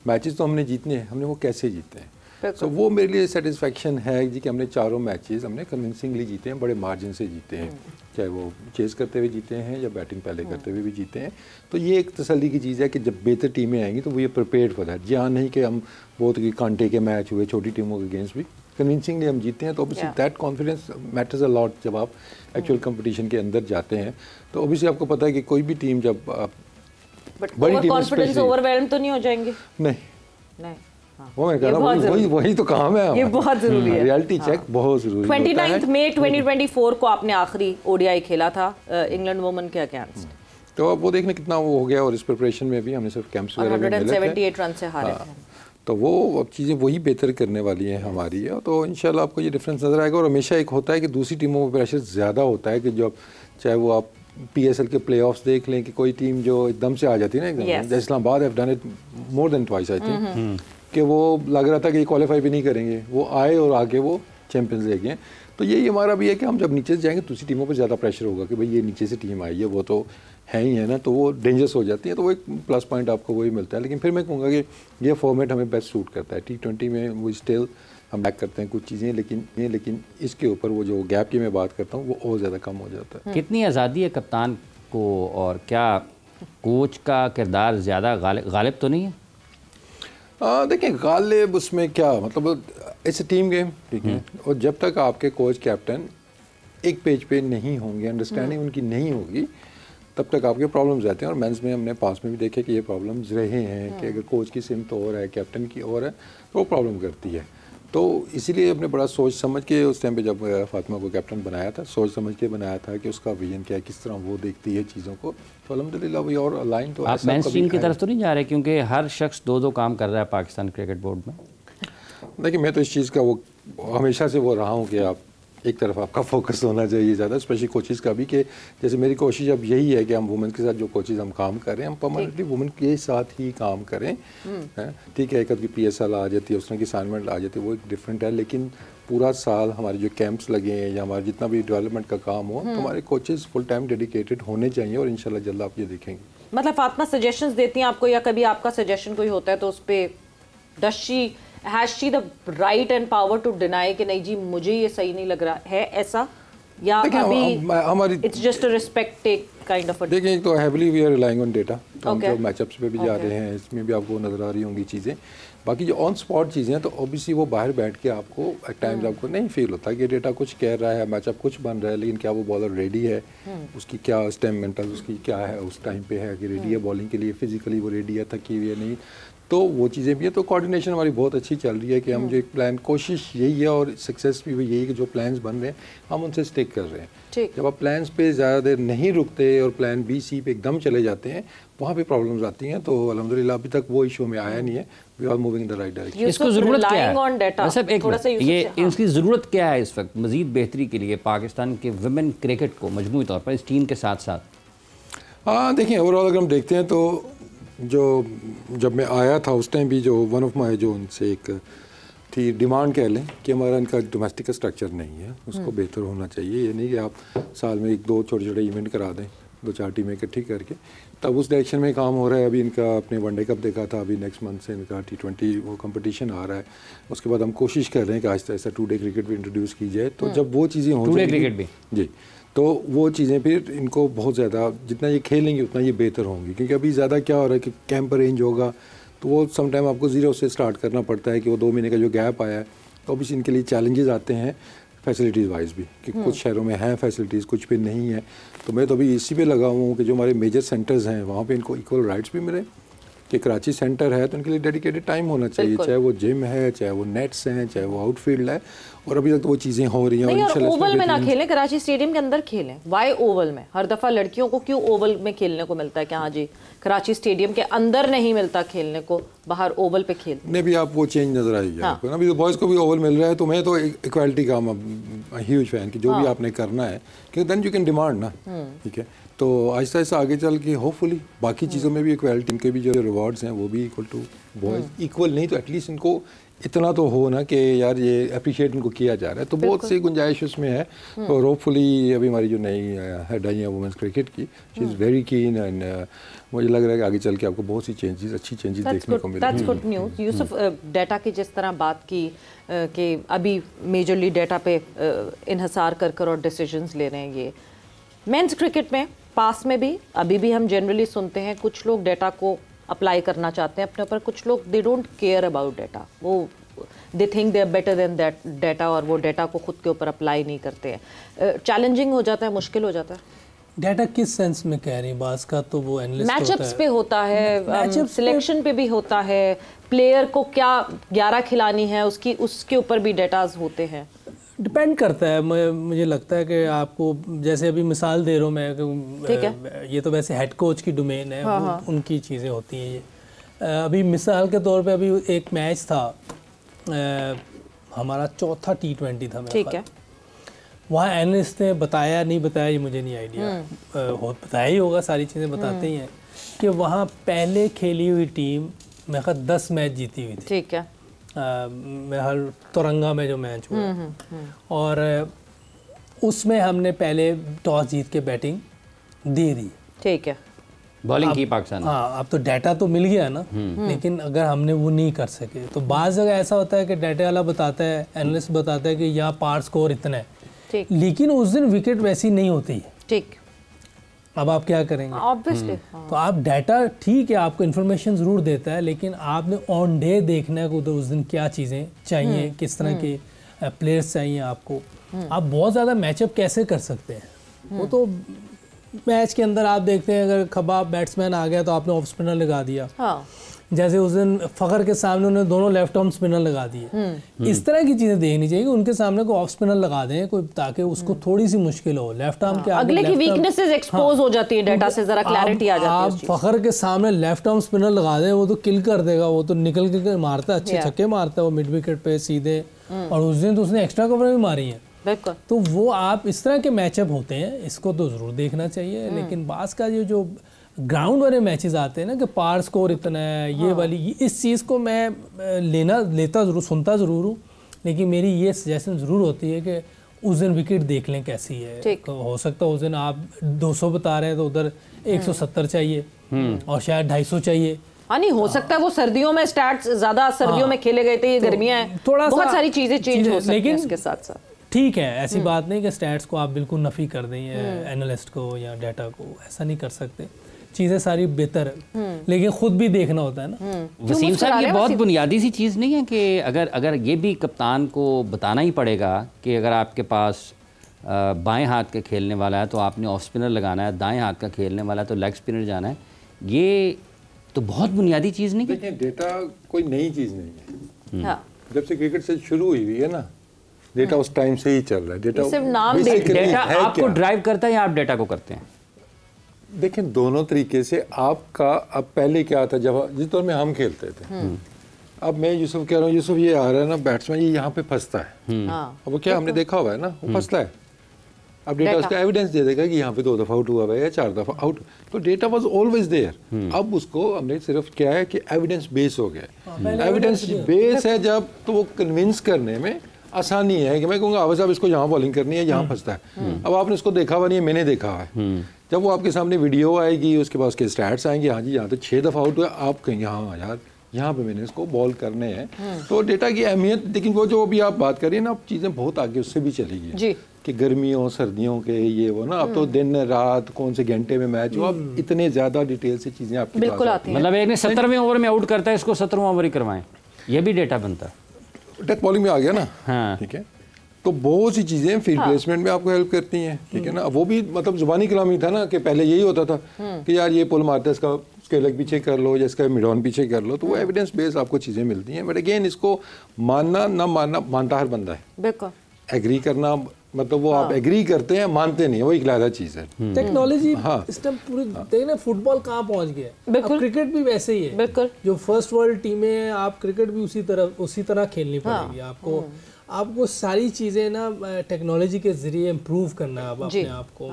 मैचेस तो हमने जीतने हैं, हमने वो कैसे जीते हैं। तो वो मेरे लिए सेटिस्फेक्शन है जी कि हमने चारों मैचेस हमने कन्विंसिंगली जीते हैं, बड़े मार्जिन से जीते हैं, चाहे वो चेस करते हुए जीते हैं या बैटिंग पहले करते हुए भी जीते हैं। तो ये एक तसल्ली की चीज़ है कि जब बेहतर टीमें आएंगी तो वो ये प्रिपेयर्ड फॉर दैट। यहाँ नहीं कि हम बहुत कांटे के मैच हुए छोटी टीमों के अगेंस्ट भी कन्विंसिंगली हम जीते हैं। तो obviously that confidence matters a lot जब आप एक्चुअल कंपटीशन के अंदर जाते हैं। तो ऑब्वियसली आपको पता है कि कोई भी टीम जब आप बड़ी टीम कॉन्फिडेंस ओवरवेल्म तो नहीं हो जाएंगे? नहीं। वो मैं कह रहा हूँ, वही तो काम है, ये बहुत जरूरी है, रियलिटी चेक बहुत जरूरी है। 29 मई 2024 को आपने आखिरी ODI खेला था इंग्लैंड वुमेन के अगेंस्ट, तो अब वो देखने कितना वो हो गया, और इस प्रिपरेशन में भी हमने सिर्फ कैंप्स वगैरह में 178 रन से हारे थे। तो वो अब चीज़ें वही बेहतर करने वाली हैं हमारी है। तो इंशाल्लाह आपको ये डिफरेंस नज़र आएगा। और हमेशा एक होता है कि दूसरी टीमों में प्रेशर ज़्यादा होता है कि जब चाहे वो आप PSL के प्लेऑफ्स देख लें कि कोई टीम जो एकदम से आ जाती है ना एकदम, जैसे Islamabad have done it more than twice I think, कि वो लग रहा था कि क्वालिफाई भी नहीं करेंगे, वो आए और आगे वो चैंपियंस ले गए। तो यही हमारा भी है कि हम जब नीचे से जाएंगे दूसरी टीमों पर ज़्यादा प्रेशर होगा कि भाई ये नीचे से टीम आई है, वो तो है ही है ना, तो वो डेंजरस हो जाती है, तो वो एक प्लस पॉइंट आपको वही मिलता है। लेकिन फिर मैं कहूँगा कि ये फॉर्मेट हमें बेस्ट सूट करता है। T20 में वो स्टिल हम बैक करते हैं कुछ चीज़ें, लेकिन इसके ऊपर वो जो गैप की मैं बात करता हूँ वो और ज़्यादा कम हो जाता है। कितनी आज़ादी है कप्तान को, और क्या कोच का किरदार ज़्यादा गालिब तो नहीं है? देखिए गालिब उसमें क्या मतलब, इट्स ए टीम गेम, ठीक है, और जब तक आपके कोच कैप्टन एक पेज पे नहीं होंगे, अंडरस्टैंडिंग उनकी नहीं होगी, तब तक आपके प्रॉब्लम्स रहते हैं। और मेंस में हमने पास में भी देखे कि ये प्रॉब्लम्स रहे हैं कि अगर कोच की सिमत और है, कैप्टन की और है, तो वो प्रॉब्लम करती है। तो इसीलिए हमने बड़ा सोच समझ के उस टाइम पे जब फातिमा को कैप्टन बनाया था, सोच समझ के बनाया था कि उसका विजन क्या है, किस तरह वो देखती है चीज़ों को। तो अल्हम्दुलिल्लाह वही और अलाइन तो आप मेंस टीम की तरफ तो नहीं जा रहे, क्योंकि हर शख्स 2-2 काम कर रहा है पाकिस्तान क्रिकेट बोर्ड में? देखिए मैं तो इस चीज़ का वो हमेशा से वो रहा हूँ कि आप एक तरफ आपका फोकस होना चाहिए ज़्यादा, स्पेशली कोचेस का भी, कि जैसे मेरी कोशिश अब यही है कि हम वुमेन के साथ जो कोचेस हम काम कर रहे हैं, हम परमानेंटली वुमेन के साथ ही काम करें। ठीक है, कभी PSL आ जाती है, उस तरह की असाइनमेंट आ जाती है, वो एक डिफरेंट है, लेकिन पूरा साल हमारे जो कैंप्स लगे हैं या हमारा जितना भी डेवलपमेंट का काम हो, तो हमारे कोचेस फुल टाइम डेडिकेटेड होने चाहिए, और इंशाल्लाह जल्द आप ये देखेंगे। मतलब फातिमा सजेशंस देती हैं आपको, या कभी आपका सजेशन कोई होता है तो उस पर has she the right and power to deny कि नहीं जी मुझे ये सही नहीं लग रहा है, ऐसा, या अभी हमारी it's just a respect take kind of? देखिए तो heavily we are relying on data, तो हम जो मैचअप्स पे भी जा रहे हैं इसमें भी आपको नजर आ रही होंगी चीज़ें। बाकी जो ऑन स्पॉट चीज़ें हैं तो ऑब्वियसली वो बाहर बैठ के आपको एट टाइम्स आपको नहीं फील होता कि डेटा कुछ कह रहा है, मैचअप कुछ बन रहा है, लेकिन क्या वो बॉलर रेडी है, उसकी क्या स्टेम मेंटल उसकी क्या है उस टाइम पे है कि रेडी है बॉलिंग के लिए, फिजिकली वो रेडी है, थकी हुई है नहीं, तो वो चीज़ें भी है। तो कोऑर्डिनेशन हमारी बहुत अच्छी चल रही है कि हम जो एक प्लान, कोशिश यही है और सक्सेस भी यही है कि जो प्लान्स बन रहे हैं हम उनसे स्टिक कर रहे हैं। जब आप प्लान्स पे ज़्यादा देर नहीं रुकते और प्लान B C पे एकदम चले जाते हैं, वहाँ पे प्रॉब्लम्स आती हैं। तो अल्हम्दुलिल्लाह अभी तक वो इशू में आया नहीं है, we are moving in the right direction. इसको ज़रूरत क्या है? मतलब इसकी ज़रूरत क्या है इस वक्त मज़ीद बेहतरी के लिए पाकिस्तान के वुमेन क्रिकेट को मजमूई तौर पर इस टीम के साथ साथ? हाँ देखिए, ओवरऑल अगर हम देखते हैं तो जो जब मैं आया था उस टाइम भी जो वन ऑफ माई जो उनसे एक थी डिमांड कह लें कि हमारा इनका डोमेस्टिक स्ट्रक्चर नहीं है, उसको बेहतर होना चाहिए। ये नहीं कि आप साल में 1-2 छोटे-छोटे इवेंट करा दें, 2-4 टीमें इकट्ठी करके, तब उस डायरेक्शन में काम हो रहा है। अभी इनका अपने वनडे कप देखा था, अभी नेक्स्ट मंथ से इनका T20 वो कंपटीशन आ रहा है, उसके बाद हम कोशिश कर रहे हैं कि आहिस्ता आहिस्ता 2 डे क्रिकेट भी इंट्रोड्यूस की जाए। तो जब वो चीज़ें हो 2 डे क्रिकेट भी जी, तो वो चीज़ें फिर इनको बहुत ज़्यादा जितना ये खेलेंगे उतना ये बेहतर होंगी, क्योंकि अभी ज़्यादा क्या हो रहा है कि कैंप अरेंज होगा तो वो समटाइम आपको 0 से स्टार्ट करना पड़ता है कि वो 2 महीने का जो गैप आया है, तो अभी इनके लिए चैलेंजेस आते हैं फैसिलिटीज़ वाइज भी, कि कुछ शहरों में हैं फैसिलिटीज़, कुछ पे नहीं है। तो मैं तो अभी इसी पे लगा हुआ हूँ कि जो हमारे मेजर सेंटर्स हैं वहाँ पे इनको इक्वल राइट्स भी मिले, कि कराची सेंटर है तो उनके लिए डेडिकेटेड टाइम होना चाहिए, चाहे वो जिम है, चाहे वो नेट्स हैं, चाहे वो आउटफील्ड है, और अभी तक तो वो चीज़ें हो रही हैं। और ओवल में ना खेलें, कराची स्टेडियम के अंदर खेलें। वाई ओवल में? हर दफ़ा लड़कियों को क्यों ओवल में खेलने को मिलता है कि हाँ जी कराची स्टेडियम के अंदर नहीं मिलता खेलने को, बाहर ओवल पे खेल नहीं भी आप वो चेंज नजर आएगी आपको ना। अभी तो बॉयज़ को भी ओवल मिल रहा है, तो मैं तो इक्वालिटी का ह्यूज फैन कि जो भी आपने करना है, क्योंकि देन यू कैन डिमांड ना, ठीक है। तो आहिस्ता आहिस्ता आगे चल के होपफुली बाकी चीज़ों में भी इक्वालिटी, इनके भी जो रिवॉर्ड्स हैं वो भी इक्वल टू बॉयज़, इक्वल नहीं तो एटलीस्ट इनको इतना तो हो ना कि यार ये अप्रिशिएट इनको किया जा रहा है। तो बहुत सी गुंजाइश उसमें है। और होपफुली अभी हमारी जो नई हेड आई है वुमेन्स क्रिकेट की, she is very keen, and मुझे लग रहा है कि आगे चल के आपको बहुत सी चेंजेस, अच्छी चेंजेस देखने को मिलेंगी। That's good news. Yusuf, data की जिस तरह बात की कि अभी मेजरली डाटा पे इन्हसार कर और डिसीजंस ले रहे हैं, ये मेंस क्रिकेट में पास में भी अभी भी हम जनरली सुनते हैं कुछ लोग डाटा को अप्लाई करना चाहते हैं अपने ऊपर, कुछ लोग they don't care about data, वो they think they are better than that data, और वो डाटा को खुद के ऊपर अप्लाई नहीं करते हैं। चैलेंजिंग हो जाता है, मुश्किल हो जाता है। डाटा किस सेंस में कह रही बात का? तो वो एनालिस्ट मैचअप्स पे होता है, सिलेक्शन पे भी होता है, प्लेयर को क्या 11 खिलानी है उसके ऊपर भी डाटाज होते हैं। डिपेंड करता है। मुझे लगता है कि आपको, जैसे अभी मिसाल दे रहा हूँ मैं, ये तो वैसे हेड कोच की डोमेन है, उनकी चीज़ें होती हैं ये। अभी मिसाल के तौर पे अभी एक मैच था, हमारा चौथा T20 था मेरा, ठीक है। वहाँ एनालिस्ट ने बताया नहीं बताया ये मुझे नहीं आइडिया, बताया ही होगा, सारी चीज़ें बताते ही हैं कि वहाँ पहले खेली हुई टीम मेरे ख्याल 10 मैच जीती हुई थी। ठीक है। मेरे ख्याल तिरंगा में जो मैच हुआ और उसमें हमने पहले टॉस जीत के बैटिंग दे दी। ठीक है। बॉलिंग की पाकिस्तान। हाँ, अब तो डाटा तो मिल गया ना, लेकिन अगर हमने वो नहीं कर सके तो बाज़ जगह ऐसा होता है कि डाटा वाला बताता है, एनालिस्ट बताता है कि यहाँ पार स्कोर इतना है, ठीक, लेकिन उस दिन विकेट वैसी नहीं होती है। ठीक। अब आप क्या करेंगे? ऑब्वियसली। तो आप डाटा ठीक है, आपको इन्फॉर्मेशन ज़रूर देता है, लेकिन आपने ऑन डे देखना है कि उस दिन क्या चीज़ें चाहिए, किस तरह के प्लेयर्स चाहिए आपको। आप बहुत ज़्यादा मैचअप कैसे कर सकते हैं? वो तो मैच के अंदर आप देखते हैं, अगर खबाब बैट्समैन आ गया तो आपने ऑफ स्पिनर लगा दिया। हाँ। जैसे उस दिन फ़खर के सामने उन्होंने दोनों लेफ्ट आर्म स्पिनर लगा दिए। इस तरह की चीज़ें देखनी चाहिए कि उनके सामने को ऑफ स्पिनर लगा दें कोई, ताकि उसको थोड़ी सी मुश्किल हो। लेफ्ट आर्म के अगले की वीकनेसेस एक्सपोज हो जाती है, डाटा से जरा क्लैरिटी आ जाती है। आप फ़खर के सामने लेफ्ट आर्म स्पिनर लगा दें, वो तो किल कर देगा, वो तो निकल के मारता है, अच्छे छक्के मारता है वो मिड विकेट पे सीधे। और उस दिन तो उसने एक्स्ट्रा कवर भी मारी है। बिल्कुल। तो वो आप इस तरह के मैचअप होते हैं, इसको तो ज़रूर देखना चाहिए। लेकिन बास का ये जो ग्राउंड वाले मैचेस आते हैं ना कि पार स्कोर इतना है, ये वाली इस चीज़ को मैं लेता ज़रूर, सुनता ज़रूर हूँ, लेकिन मेरी ये सजेशन ज़रूर होती है कि उस दिन विकेट देख लें कैसी है। हो सकता है उस दिन आप 200 बता रहे हैं तो उधर 170 चाहिए और शायद 250 चाहिए। हाँ, नहीं हो सकता है वो सर्दियों में स्टैट्स ज़्यादा सर्दियों में खेले गए थे, ये गर्मियाँ हैं, थोड़ा बहुत सारी चीज़ें चेंज हो सकती हैं इसके साथ साथ। ठीक है, ऐसी बात नहीं कि स्टैट्स को आप बिल्कुल नफ़ी कर दें एनालिस्ट को या डाटा को, ऐसा नहीं कर सकते। चीज़ें सारी बेहतर है, लेकिन खुद भी देखना होता है ना। वसीम साहब, ये बहुत बुनियादी सी चीज़ नहीं है कि अगर ये भी कप्तान को बताना ही पड़ेगा कि अगर आपके पास बाएं हाथ का खेलने वाला है तो आपने ऑफ स्पिनर लगाना है, दाएं हाथ का खेलने वाला है तो लेग स्पिनर जाना है। ये तो बहुत बुनियादी चीज़ नहीं है। देखिए, डेटा कोई नई चीज़ नहीं है। हाँ। जब से क्रिकेट से शुरू हुई है ना, डेटा उस टाइम से ही चल रहा है। डेटा सिर्फ नाम डेटा आपको ड्राइव करता है या आप डेटा को करते हैं? देखें, दोनों तरीके से आपका। अब पहले क्या था, जब जिस दौर में हम खेलते थे, अब मैं यूसुफ कह रहा हूँ, यूसुफ ये आ रहा है ना बैट्समैन, ये यहाँ पे फंसता है। अब वो क्या हमने देखा हुआ है ना, वो फंसता है। अब डेटा उसका एविडेंस दे देगा कि यहाँ पे 2 दफ़ा आउट हुआ है या 4 दफ़ा आउट। तो डेटा वाज ऑलवेज देयर। अब उसको हमने सिर्फ क्या है कि एविडेंस बेस हो गया। एविडेंस बेस है जब, तो वो कन्विंस करने में आसानी है कि मैं कहूँगा आवाज़ साहब इसको यहाँ बॉलिंग करनी है, यहाँ फंसता है। अब आपने उसको देखा हुआ नहीं है, मैंने देखा हुआ है। जब वो आपके सामने वीडियो आएगी, उसके बाद उसके स्टैट्स आएंगे, हाँ जी यहाँ तो 6 दफ़ा आउट हुआ, आप कहेंगे हाँ यार यहाँ पे मैंने इसको बॉल करने हैं। तो डेटा की अहमियत, लेकिन वो जो अभी आप बात करिए ना, अब चीज़ें बहुत आगे उससे भी चली गई कि गर्मियों सर्दियों के ये वो ना, अब तो दिन रात कौन से घंटे में मैच हो, अब इतने ज़्यादा डिटेल से चीज़ें आपके बिल्कुल आती हैं। मतलब एक ने 17वें ओवर में आउट करता है, इसको 17वां ओवर ही करवाएं, ये भी डेटा बनता है। डेथ बॉलिंग में आ गया ना। हाँ। ठीक है, तो बहुत सी चीज़ें फील्ड प्लेसमेंट में आपको हेल्प करती हैं। ठीक है ना, वो भी मतलब जुबानी कलामी था ना कि पहले यही होता था कि यार ये पुल मारता है, इसका उसके लेग पीछे कर लो या इसका मिड ऑन पीछे कर लो, तो वो एविडेंस बेस्ड आपको चीज़ें मिलती हैं। बट अगेन, इसको मानना ना मानना, मानता हर बंदा है। बिल्कुल। एग्री करना मतलब वो आप एग्री करते हैं, मानते नहीं, वो एक अलग चीज़ है। टेक्नोलॉजी सिस्टम पूरी देखना, फुटबॉल कहाँ पहुँच गया, अब क्रिकेट भी वैसे ही है। बिल्कुल। जो फर्स्ट वर्ल्ड टीमें, आप क्रिकेट भी उसी तरह खेलनी पड़ेगी आपको सारी चीज़ें ना टेक्नोलॉजी के ज़रिए इम्प्रूव करना है अब अपने आप को।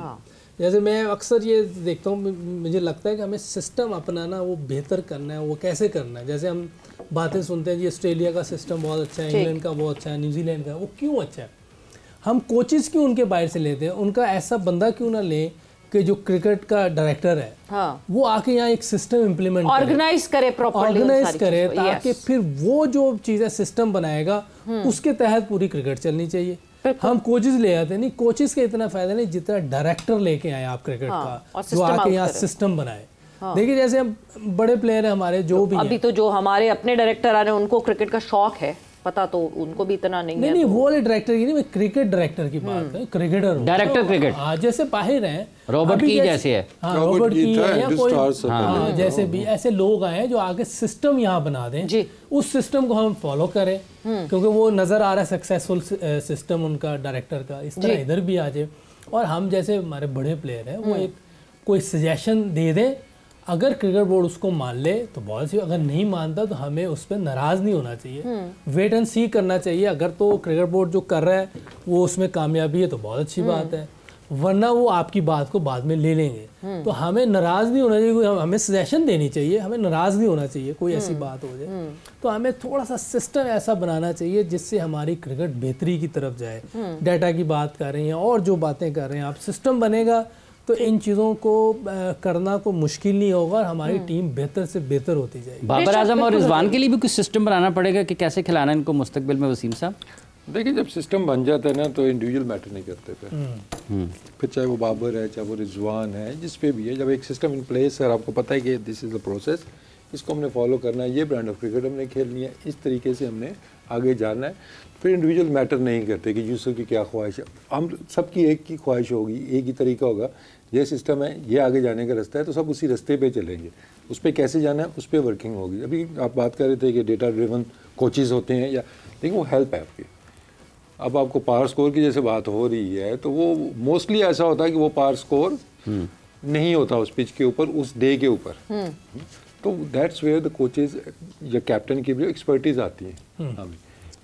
जैसे मैं अक्सर ये देखता हूँ, मुझे लगता है कि हमें सिस्टम अपना ना वो बेहतर करना है। वो कैसे करना है? जैसे हम बातें सुनते हैं जी ऑस्ट्रेलिया का सिस्टम बहुत अच्छा है, इंग्लैंड का बहुत अच्छा है, न्यूजीलैंड का। वो क्यों अच्छा है? हम कोचेस क्यों उनके बाहर से लेते हैं? उनका ऐसा बंदा क्यों ना लें कि जो क्रिकेट का डायरेक्टर है, वो आके यहाँ एक सिस्टम इम्प्लीमेंट ऑर्गेनाइज करे, ऑर्गेनाइज करे, ताकि फिर वो जो चीज़ें सिस्टम बनाएगा उसके तहत पूरी क्रिकेट चलनी चाहिए। हम कोचेस ले आते नहीं, कोचेस का इतना फायदा नहीं जितना डायरेक्टर लेके आए आप क्रिकेट का, जो आके यहाँ सिस्टम बनाए। देखिए, जैसे हम बड़े प्लेयर हैं हमारे, जो भी अभी तो जो हमारे अपने डायरेक्टर आ रहे हैं, उनको क्रिकेट का शौक है, पता तो उनको भी इतना नहीं है। नहीं, वो वाले डायरेक्टर की नहीं, मैं क्रिकेट डायरेक्टर की बात है। क्रिकेटर डायरेक्टर क्रिकेट, जैसे बाहर हैं रॉबर्ट की जैसे है, रॉबर्ट की या कोई जैसे भी ऐसे लोग आए जो आगे सिस्टम यहाँ बना दें, उस सिस्टम को हम फॉलो करें, क्योंकि वो नजर आ रहा है सक्सेसफुल सिस्टम उनका डायरेक्टर का। इस तरह इधर भी आ जाए, और हम जैसे हमारे बड़े प्लेयर हैं वो एक कोई सजेशन दे दें। अगर क्रिकेट बोर्ड उसको मान ले तो बहुत अच्छी, अगर नहीं मानता तो हमें उस पर नाराज़ नहीं होना चाहिए, वेट एंड सी करना चाहिए। अगर तो क्रिकेट बोर्ड जो कर रहा है वो उसमें कामयाबी है तो बहुत अच्छी बात है, वरना वो आपकी बात को बाद में ले लेंगे। तो हमें नाराज़ नहीं होना चाहिए, हमें सजेशन देनी चाहिए, हमें नाराज़ नहीं होना चाहिए कोई ऐसी बात हो जाए। तो हमें थोड़ा सा सिस्टम ऐसा बनाना चाहिए जिससे हमारी क्रिकेट बेहतरी की तरफ जाए। डाटा की बात कर रही हैं और जो बातें कर रहे हैं आप, सिस्टम बनेगा तो इन चीज़ों को करना को मुश्किल नहीं होगा और हमारी टीम बेहतर से बेहतर होती जाएगी। बाबर आजम और रिजवान के लिए भी कुछ सिस्टम बनाना पड़ेगा कि कैसे खिलाना इनको मुस्तकबिल में। वसीम साहब देखिए, जब सिस्टम बन जाता है ना तो इंडिविजुअल मैटर नहीं करते फिर चाहे वो बाबर है, चाहे वो रिजवान है, जिस पे भी है। जब एक सिस्टम इन प्लेस है, आपको पता है कि दिस इज़ द प्रोसेस, इसको हमने फॉलो करना है, ये ब्रांड ऑफ क्रिकेट हमने खेलनी है, इस तरीके से हमने आगे जाना है। फिर इंडिविजुअल मैटर नहीं करते कि यूसुफ की क्या ख्वाहिश है, हम सबकी एक की ख्वाहिश होगी, एक ही तरीका होगा। ये सिस्टम है, ये आगे जाने का रास्ता है, तो सब उसी रास्ते पे चलेंगे। उस पर कैसे जाना है, उस पर वर्किंग होगी। अभी आप बात कर रहे थे कि डेटा ड्रिवन कोचेज़ होते हैं, या लेकिन वो हेल्प है आपकी। अब आपको पावर स्कोर की जैसे बात हो रही है तो वो मोस्टली ऐसा होता है कि वो पावर स्कोर नहीं होता उस पिच के ऊपर, उस डे के ऊपर। तो दैट्स वेयर द कोचेज या कैप्टन की भी एक्सपर्टीज आती है हमें।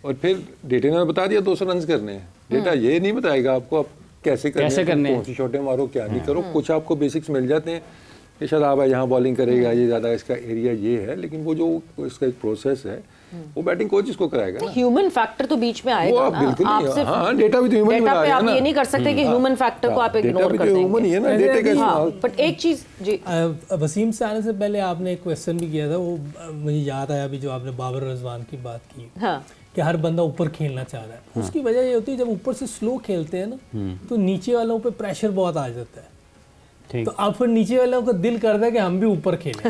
और फिर डेटा ने बता दिया 200 रन करने हैं, डेटा ये नहीं बताएगा आपको आप कैसे करने हैं, कौन सी शॉटें मारो, क्या नहीं करो। कुछ आपको बेसिक्स मिल जाते हैं कि शायद आप यहाँ बॉलिंग करेगा, ये ज़्यादा इसका एरिया ये है, लेकिन वो जो इसका एक प्रोसेस है वो बैटिंग कोच इसको कराएगा। ह्यूमन फैक्टर तो बीच में आएगा ना, बिल्कुल आपसे। हाँ, डेटा भी तो ह्यूमन डेटा पे आप ये नहीं कर सकते कि ह्यूमन फैक्टर को आप इग्नोर कर देंगे। बट एक चीज जी, वसीम से आने से पहले आपने एक क्वेश्चन भी किया था, वो मुझे याद आया अभी जो आपने बाबर रिजवान की बात की। हाँ, कि हर बंदा ऊपर खेलना चाह रहा है। उसकी वजह ये होती है जब ऊपर से स्लो खेलते हैं ना तो नीचे वालों पे प्रेशर बहुत आ जाता है। तो अब फिर नीचे वालों को दिल करता है कि हम भी ऊपर खेलें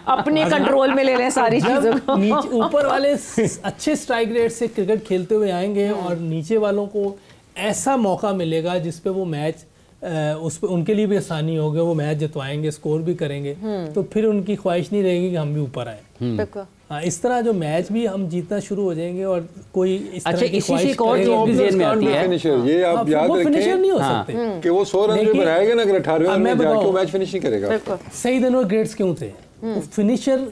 अपने कंट्रोल में ले लें सारी चीजों को। नीचे ऊपर वाले अच्छे स्ट्राइक रेट से क्रिकेट खेलते हुए आएंगे और नीचे वालों को ऐसा मौका मिलेगा जिसपे वो मैच उस पे उनके लिए भी आसानी होगी, वो मैच जितवाएंगे, स्कोर भी करेंगे। तो फिर उनकी ख्वाहिश नहीं रहेगी कि हम भी ऊपर आए। हाँ, इस तरह जो मैच भी हम जीतना शुरू हो जाएंगे और कोई इस तरह की ख्वाहिश ये आप याद रखें, फिनिशर नहीं हो सकते कि वो 100 रन भी बनाएगा ना, अगर 18वें रन में जाके मैच फिनिश नहीं करेगा। सही दिन और ग्रेड्स क्यों थे, फिनिशर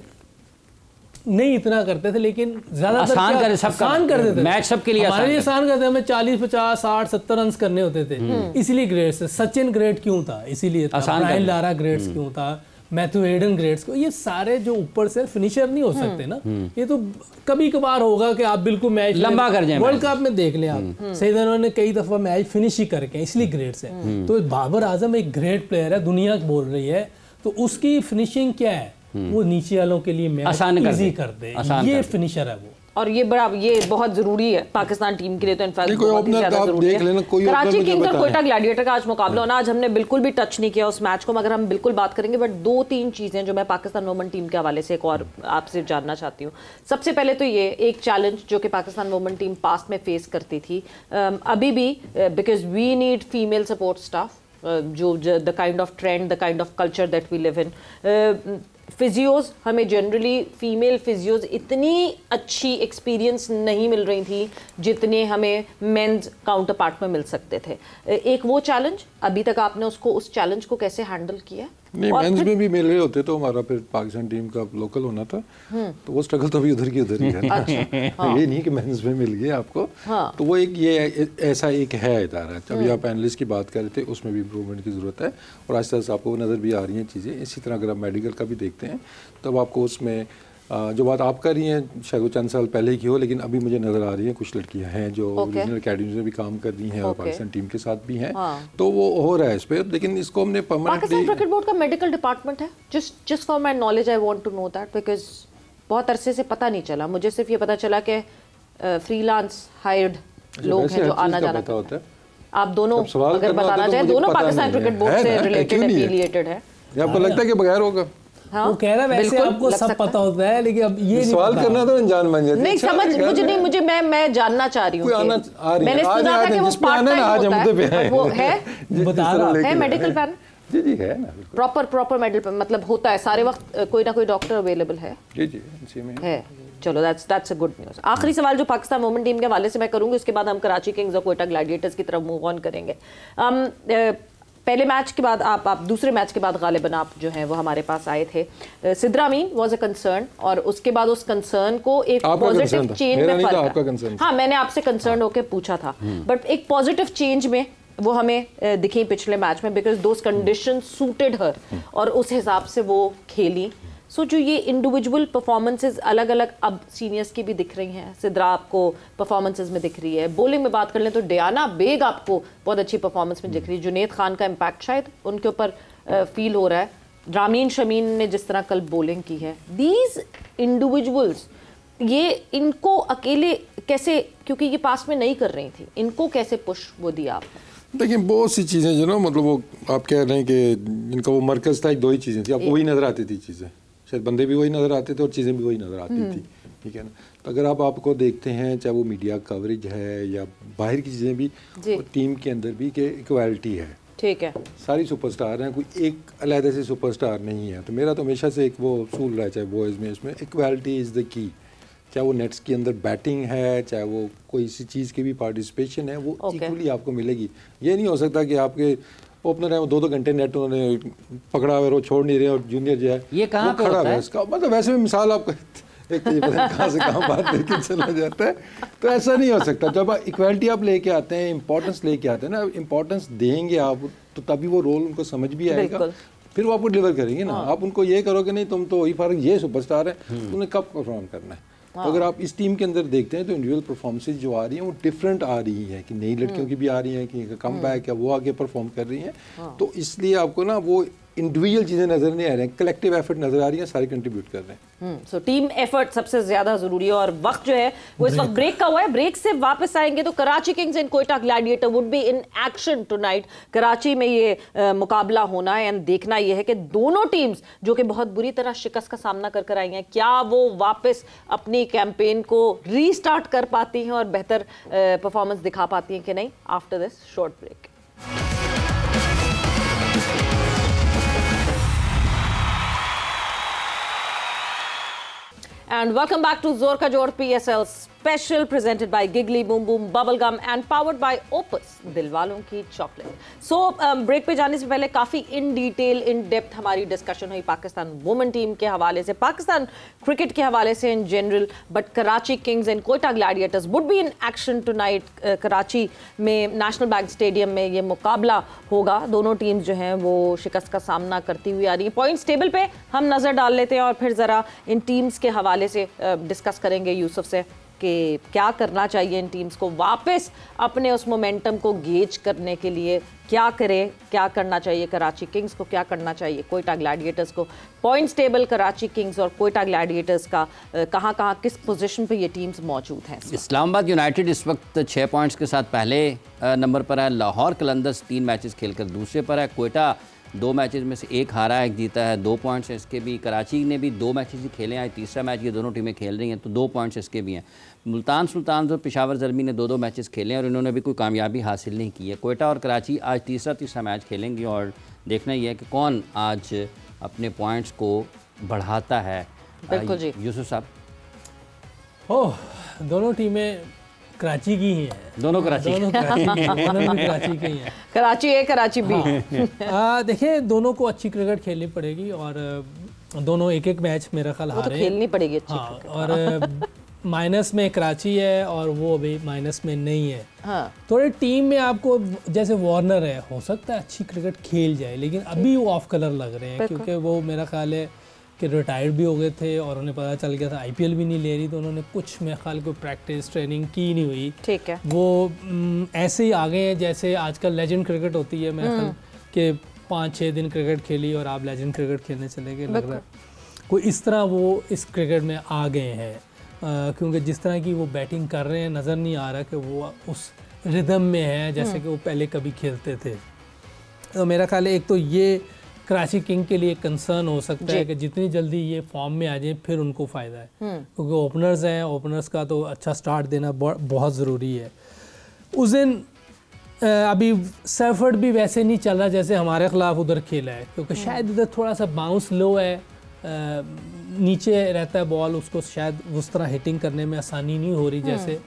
नहीं इतना करते थे, लेकिन ज्यादातर आसान कर देते थे। मैच सबके लिए हमारे लिए आसान करते, हमें 40, 50, 60, 70 रन करने होते थे, इसीलिए ग्रेड्स। सचिन ग्रेड क्यों था, इसीलिए ब्रायन लारा ग्रेड्स क्यों था, मैथ्यू हेडन ग्रेड्स को। ये सारे जो ऊपर से फिनिशर नहीं हो सकते ना, ये तो कभी कभार होगा कि आप बिल्कुल मैच लंबा कर जाएं। वर्ल्ड कप में देख लें आप, सईद अनवर ने कई दफा मैच फिनिश ही करके, इसलिए ग्रेड्स है। तो बाबर आजम एक ग्रेट प्लेयर है, दुनिया बोल रही है, तो उसकी फिनिशिंग क्या है, वो नीचे वालों के लिए मैच इजी कर दे, ये फिनिशर है वो। और ये बहुत जरूरी है पाकिस्तान टीम के लिए, तो इनफैक्ट बहुत ही ज्यादा जरूरी है। कराची किंग्स और कोयटा ग्लैडिएटर का आज मुकाबला होना, आज हमने बिल्कुल भी टच नहीं किया उस मैच को, मगर हम बिल्कुल बात करेंगे। बट 2-3 चीजें जो मैं पाकिस्तान वुमेन टीम के हवाले से एक और आपसे जानना चाहती हूँ। सबसे पहले तो ये एक चैलेंज जो कि पाकिस्तान वुमेन टीम पास्ट में फेस करती थी, अभी भी, because we need female support staff, जो the kind of trend, the kind of culture that we live in. Physios, हमें जनरली फीमेल फिजियोज इतनी अच्छी एक्सपीरियंस नहीं मिल रही थी जितने हमें मेंस काउंटर पार्ट में मिल सकते थे। एक वो चैलेंज, अभी तक आपने उस चैलेंज को कैसे हैंडल किया? नहीं, मेंस में भी मिल रहे होते तो हमारा फिर पाकिस्तान टीम का लोकल होना था, तो वो स्ट्रगल तो अभी उधर की उधर ही है। अच्छा, ये नहीं कि मेंस में मिल गया आपको। तो वो एक ये ऐसा एक है इदारा। अभी आप एनालिस्ट की बात कर रहे थे, उसमें भी इम्प्रूवमेंट की ज़रूरत है और आस्ते आस्ते आपको नज़र भी आ रही हैं चीज़ें। इसी तरह अगर आप मेडिकल का भी देखते हैं तब आपको उसमें जो बात आप कर रही हैं शायद वो चंद साल पहले की हो, लेकिन अभी मुझे नज़र आ रही है कुछ लड़कियां हैं जो रीजनल अकेडमीज में भी काम कर रही हैं और पाकिस्तान टीम के साथ भी हैं। तो वो हो रहा है इस पर, लेकिन इसको हमने पाकिस्तान क्रिकेट बोर्ड का मेडिकल डिपार्टमेंट है, just for my knowledge I want to know that, because बहुत अरसे से पता नहीं चला मुझे। सिर्फ ये पता चला कि फ्रीलांस हायर्ड लोग हैं जो आना जाना करते हैं। आप दोनों अगर बताना चाहें, दोनों पाकिस्तान क्रिकेट बोर्ड से रिलेटेड एफिलिएटेड है। आपको लगता है कि बगैर होगा? हाँ, वो कह रहा है वैसे आपको सब पता होता है, लेकिन अब ये सवाल करना तो अनजान बन जाती है। नहीं समझ मुझे मैं जानना चाह रही हूँ। मैंने सुना था कि वो पार्ट टाइम होता है, वो है, बता रहा है मेडिकल पैन। जी है ना, प्रॉपर मेडिकल मतलब होता है सारे वक्त, कोई ना कोई डॉक्टर अवेलेबल है। जी इसी में है। चलो दैट्स अ गुड न्यूज़। आखिरी सवाल जो पाकिस्तान वुमेन टीम के हवाले से मैं करूंगी, उसके बाद हम कराची किंग्स और कोयटा ग्लैडिएटर्स की तरफ मूव ऑन करेंगे। पहले मैच के बाद आप दूसरे मैच के बाद गालिबन आप जो हैं वो हमारे पास आए थे। सिद्रा अमीन वाज अ कंसर्न और उसके बाद उस कंसर्न को एक पॉजिटिव चेंज में फर्क, हाँ मैंने आपसे कंसर्न होकर पूछा था, बट एक पॉजिटिव चेंज में वो हमें दिखी पिछले मैच में, बिकॉज दोज कंडीशन सूटेड हर और उस हिसाब से वो खेली। सो जो ये इंडिविजुअल परफॉर्मेंसेस अलग अलग अब सीनियर्स की भी दिख रही हैं, सिद्रा आपको परफॉर्मेंसेस में दिख रही है, बॉलिंग में बात कर लें तो डियाना बेग आपको बहुत अच्छी परफॉर्मेंस में दिख रही है, जुनेद खान का इम्पैक्ट शायद उनके ऊपर फील हो रहा है, रामीन शमीन ने जिस तरह कल बॉलिंग की है, दीज इंडिविजुअल्स ये इनको अकेले कैसे, क्योंकि ये पास में नहीं कर रही थी, इनको कैसे पुश वो दिया आपने? देखिए बहुत सी चीज़ें जो ना मतलब वो आप कह रहे हैं कि इनका वो मरकज़ था, एक दो ही चीज़ें थी, आपको वही नज़र आती थी चीज़ें, शायद बंदे भी वही नज़र आते थे और चीज़ें भी वही नज़र आती थी, ठीक है ना। तो अगर आपको देखते हैं चाहे वो मीडिया कवरेज है या बाहर की चीज़ें भी, टीम के अंदर भी कि इक्वालिटी है, ठीक है, सारी सुपरस्टार हैं, कोई एक अलग से सुपरस्टार नहीं है। तो मेरा तो हमेशा से एक वो असूल रहा है चाहे बॉयज़ में, इसमें इक्वालिटी इज़ द की, चाहे वो नेट्स के अंदर बैटिंग है, चाहे वो कोई सी चीज़ की भी पार्टिसिपेशन है, वो इक्वली आपको मिलेगी। ये नहीं हो सकता कि आपके ओपनर है वो 2-2 घंटे नेट उन्होंने पकड़ा हुआ है, वो छोड़ नहीं रहे, और जूनियर जो है ये कहाँ पे खड़ा होता है? इसका मतलब वैसे भी मिसाल आपको एक तो ये पता नहीं कहाँ से कहाँ बात लेके चला जाता है, तो ऐसा नहीं हो सकता। जब आप इक्वालिटी आप लेके आते हैं, इंपॉर्टेंस लेके आते हैं ना, इंपॉर्टेंस देंगे आप तो तभी वो रोल उनको समझ भी आएगा, फिर वो आपको डिलीवर करेंगे ना। आप उनको ये करोगे नहीं तुम तो वही फर्क, ये सुपरस्टार है, तुमने कब परफॉर्म करना है। तो अगर आप इस टीम के अंदर देखते हैं तो इंडिविजुअल परफॉर्मेंसेज जो आ रही हैं वो डिफरेंट आ रही हैं, कि नई लड़कियों की भी आ रही हैं, कि कम बैक है वो आगे परफॉर्म कर रही हैं, तो इसलिए आपको ना वो इंडिविजुअल चीज़ें नज़र नहीं आ रही हैं, कलेक्टिव एफर्ट नज़र आ रही हैं, सारे कंट्रीब्यूट कर रहे हैं। सो टीम एफर्ट सबसे ज़्यादा ज़रूरी है, और वक्त जो है वो इस वक्त ब्रेक का हुआ है। ब्रेक से वापस आएंगे तो Karachi Kings and Quetta gladiator would be in action tonight. Karachi में ये मुकाबला होना है, एंड देखना ये है कि दोनों टीम्स जो कि बहुत बुरी तरह शिकस्त का सामना कर आई हैं, क्या वो वापस अपनी कैंपेन को रीस्टार्ट कर पाती हैं और बेहतर परफॉर्मेंस दिखा पाती हैं कि नहीं। After this short break. And welcome back to Zor Ka Jod PSL special presented by Giggly Boom Boom Bubblegum and powered by Opus दिलवालों की चॉकलेट। सो ब्रेक पे जाने से पहले काफ़ी इन डिटेल इन डेप्थ हमारी डिस्कशन हुई Pakistan women team के हवाले से, पाकिस्तान क्रिकेट के हवाले से in general, but Karachi Kings and Quetta Gladiators would be in action tonight. Karachi में नेशनल बैंक स्टेडियम में ये मुकाबला होगा। दोनों टीम्स जो हैं वो शिकस्त का सामना करती हुई आ रही हैं। पॉइंट्स टेबल पे हम नज़र डाल लेते हैं और फिर ज़रा इन टीम्स के हवाले से डिस्कस करेंगे यूसुफ से कि क्या करना चाहिए इन टीम्स को वापस अपने उस मोमेंटम को गेज करने के लिए, क्या करे, क्या करना चाहिए कराची किंग्स को, क्या करना चाहिए कोयटा ग्लैडिएटर्स को। पॉइंट्स टेबल कराची किंग्स और कोयटा ग्लैडिएटर्स का कहाँ किस पोजीशन पे ये टीम्स मौजूद हैं। इस्लामाबाद यूनाइटेड इस वक्त 6 पॉइंट्स के साथ पहले नंबर पर है। लाहौर कलंदर्स 3 मैचेस खेलकर दूसरे पर है। कोयटा 2 मैचेस में से 1 हारा 1 जीता है, 2 पॉइंट्स इसके भी। कराची ने भी 2 मैचेस ही खेले हैं, तीसरा मैच ये दोनों टीमें खेल रही हैं, तो 2 पॉइंट्स इसके भी हैं। मुल्तान सुल्तान और पेशावर ज़ल्मी ने 2-2 मैचेस खेले हैं और इन्होंने भी कोई कामयाबी हासिल नहीं की है। कोयटा और कराची आज तीसरा मैच खेलेंगे और देखना ही है कि कौन आज अपने पॉइंट्स को बढ़ाता है। बिल्कुल जी यूसुफ साहब। दोनों टीमें कराची की ही हैं, दोनों कराची की ही हैं। कराची ए कराची बी। देखिए दोनों को अच्छी क्रिकेट खेलनी पड़ेगी और दोनों एक मैच मेरा ख्याल हारे, खेलनी पड़ेगी अच्छी। हाँ, और माइनस में कराची है और वो अभी माइनस में नहीं है। हाँ। थोड़े टीम में आपको जैसे वार्नर है, हो सकता है अच्छी क्रिकेट खेल जाए, लेकिन अभी वो ऑफ कलर लग रहे हैं, क्योंकि वो मेरा ख्याल है कि रिटायर्ड भी हो गए थे और उन्हें पता चल गया था IPL भी नहीं ले रही, तो उन्होंने कुछ मेरे ख्याल को प्रैक्टिस ट्रेनिंग की नहीं हुई। ठीक है, वो ऐसे ही आ गए हैं जैसे आजकल लेजेंड क्रिकेट होती है, मेरे ख्याल कि 5-6 दिन क्रिकेट खेली और आप लेजेंड क्रिकेट खेलने चले गए, लग रहा है कोई इस तरह वो इस क्रिकेट में आ गए हैं। क्योंकि जिस तरह की वो बैटिंग कर रहे हैं, नज़र नहीं आ रहा कि वो उस रिदम में है जैसे कि वो पहले कभी खेलते थे। तो मेरा ख्याल है एक तो ये कराची किंग के लिए कंसर्न हो सकता है कि जितनी जल्दी ये फॉर्म में आ जाए फिर उनको फ़ायदा है, क्योंकि ओपनर्स हैं, ओपनर्स का तो अच्छा स्टार्ट देना बहुत ज़रूरी है। उस दिन अभी सैफर्ड भी वैसे नहीं चल रहा जैसे हमारे ख़िलाफ़ उधर खेला है, क्योंकि शायद इधर थोड़ा सा बाउंस लो है, नीचे रहता है बॉल, उसको शायद उस तरह हिटिंग करने में आसानी नहीं हो रही जैसे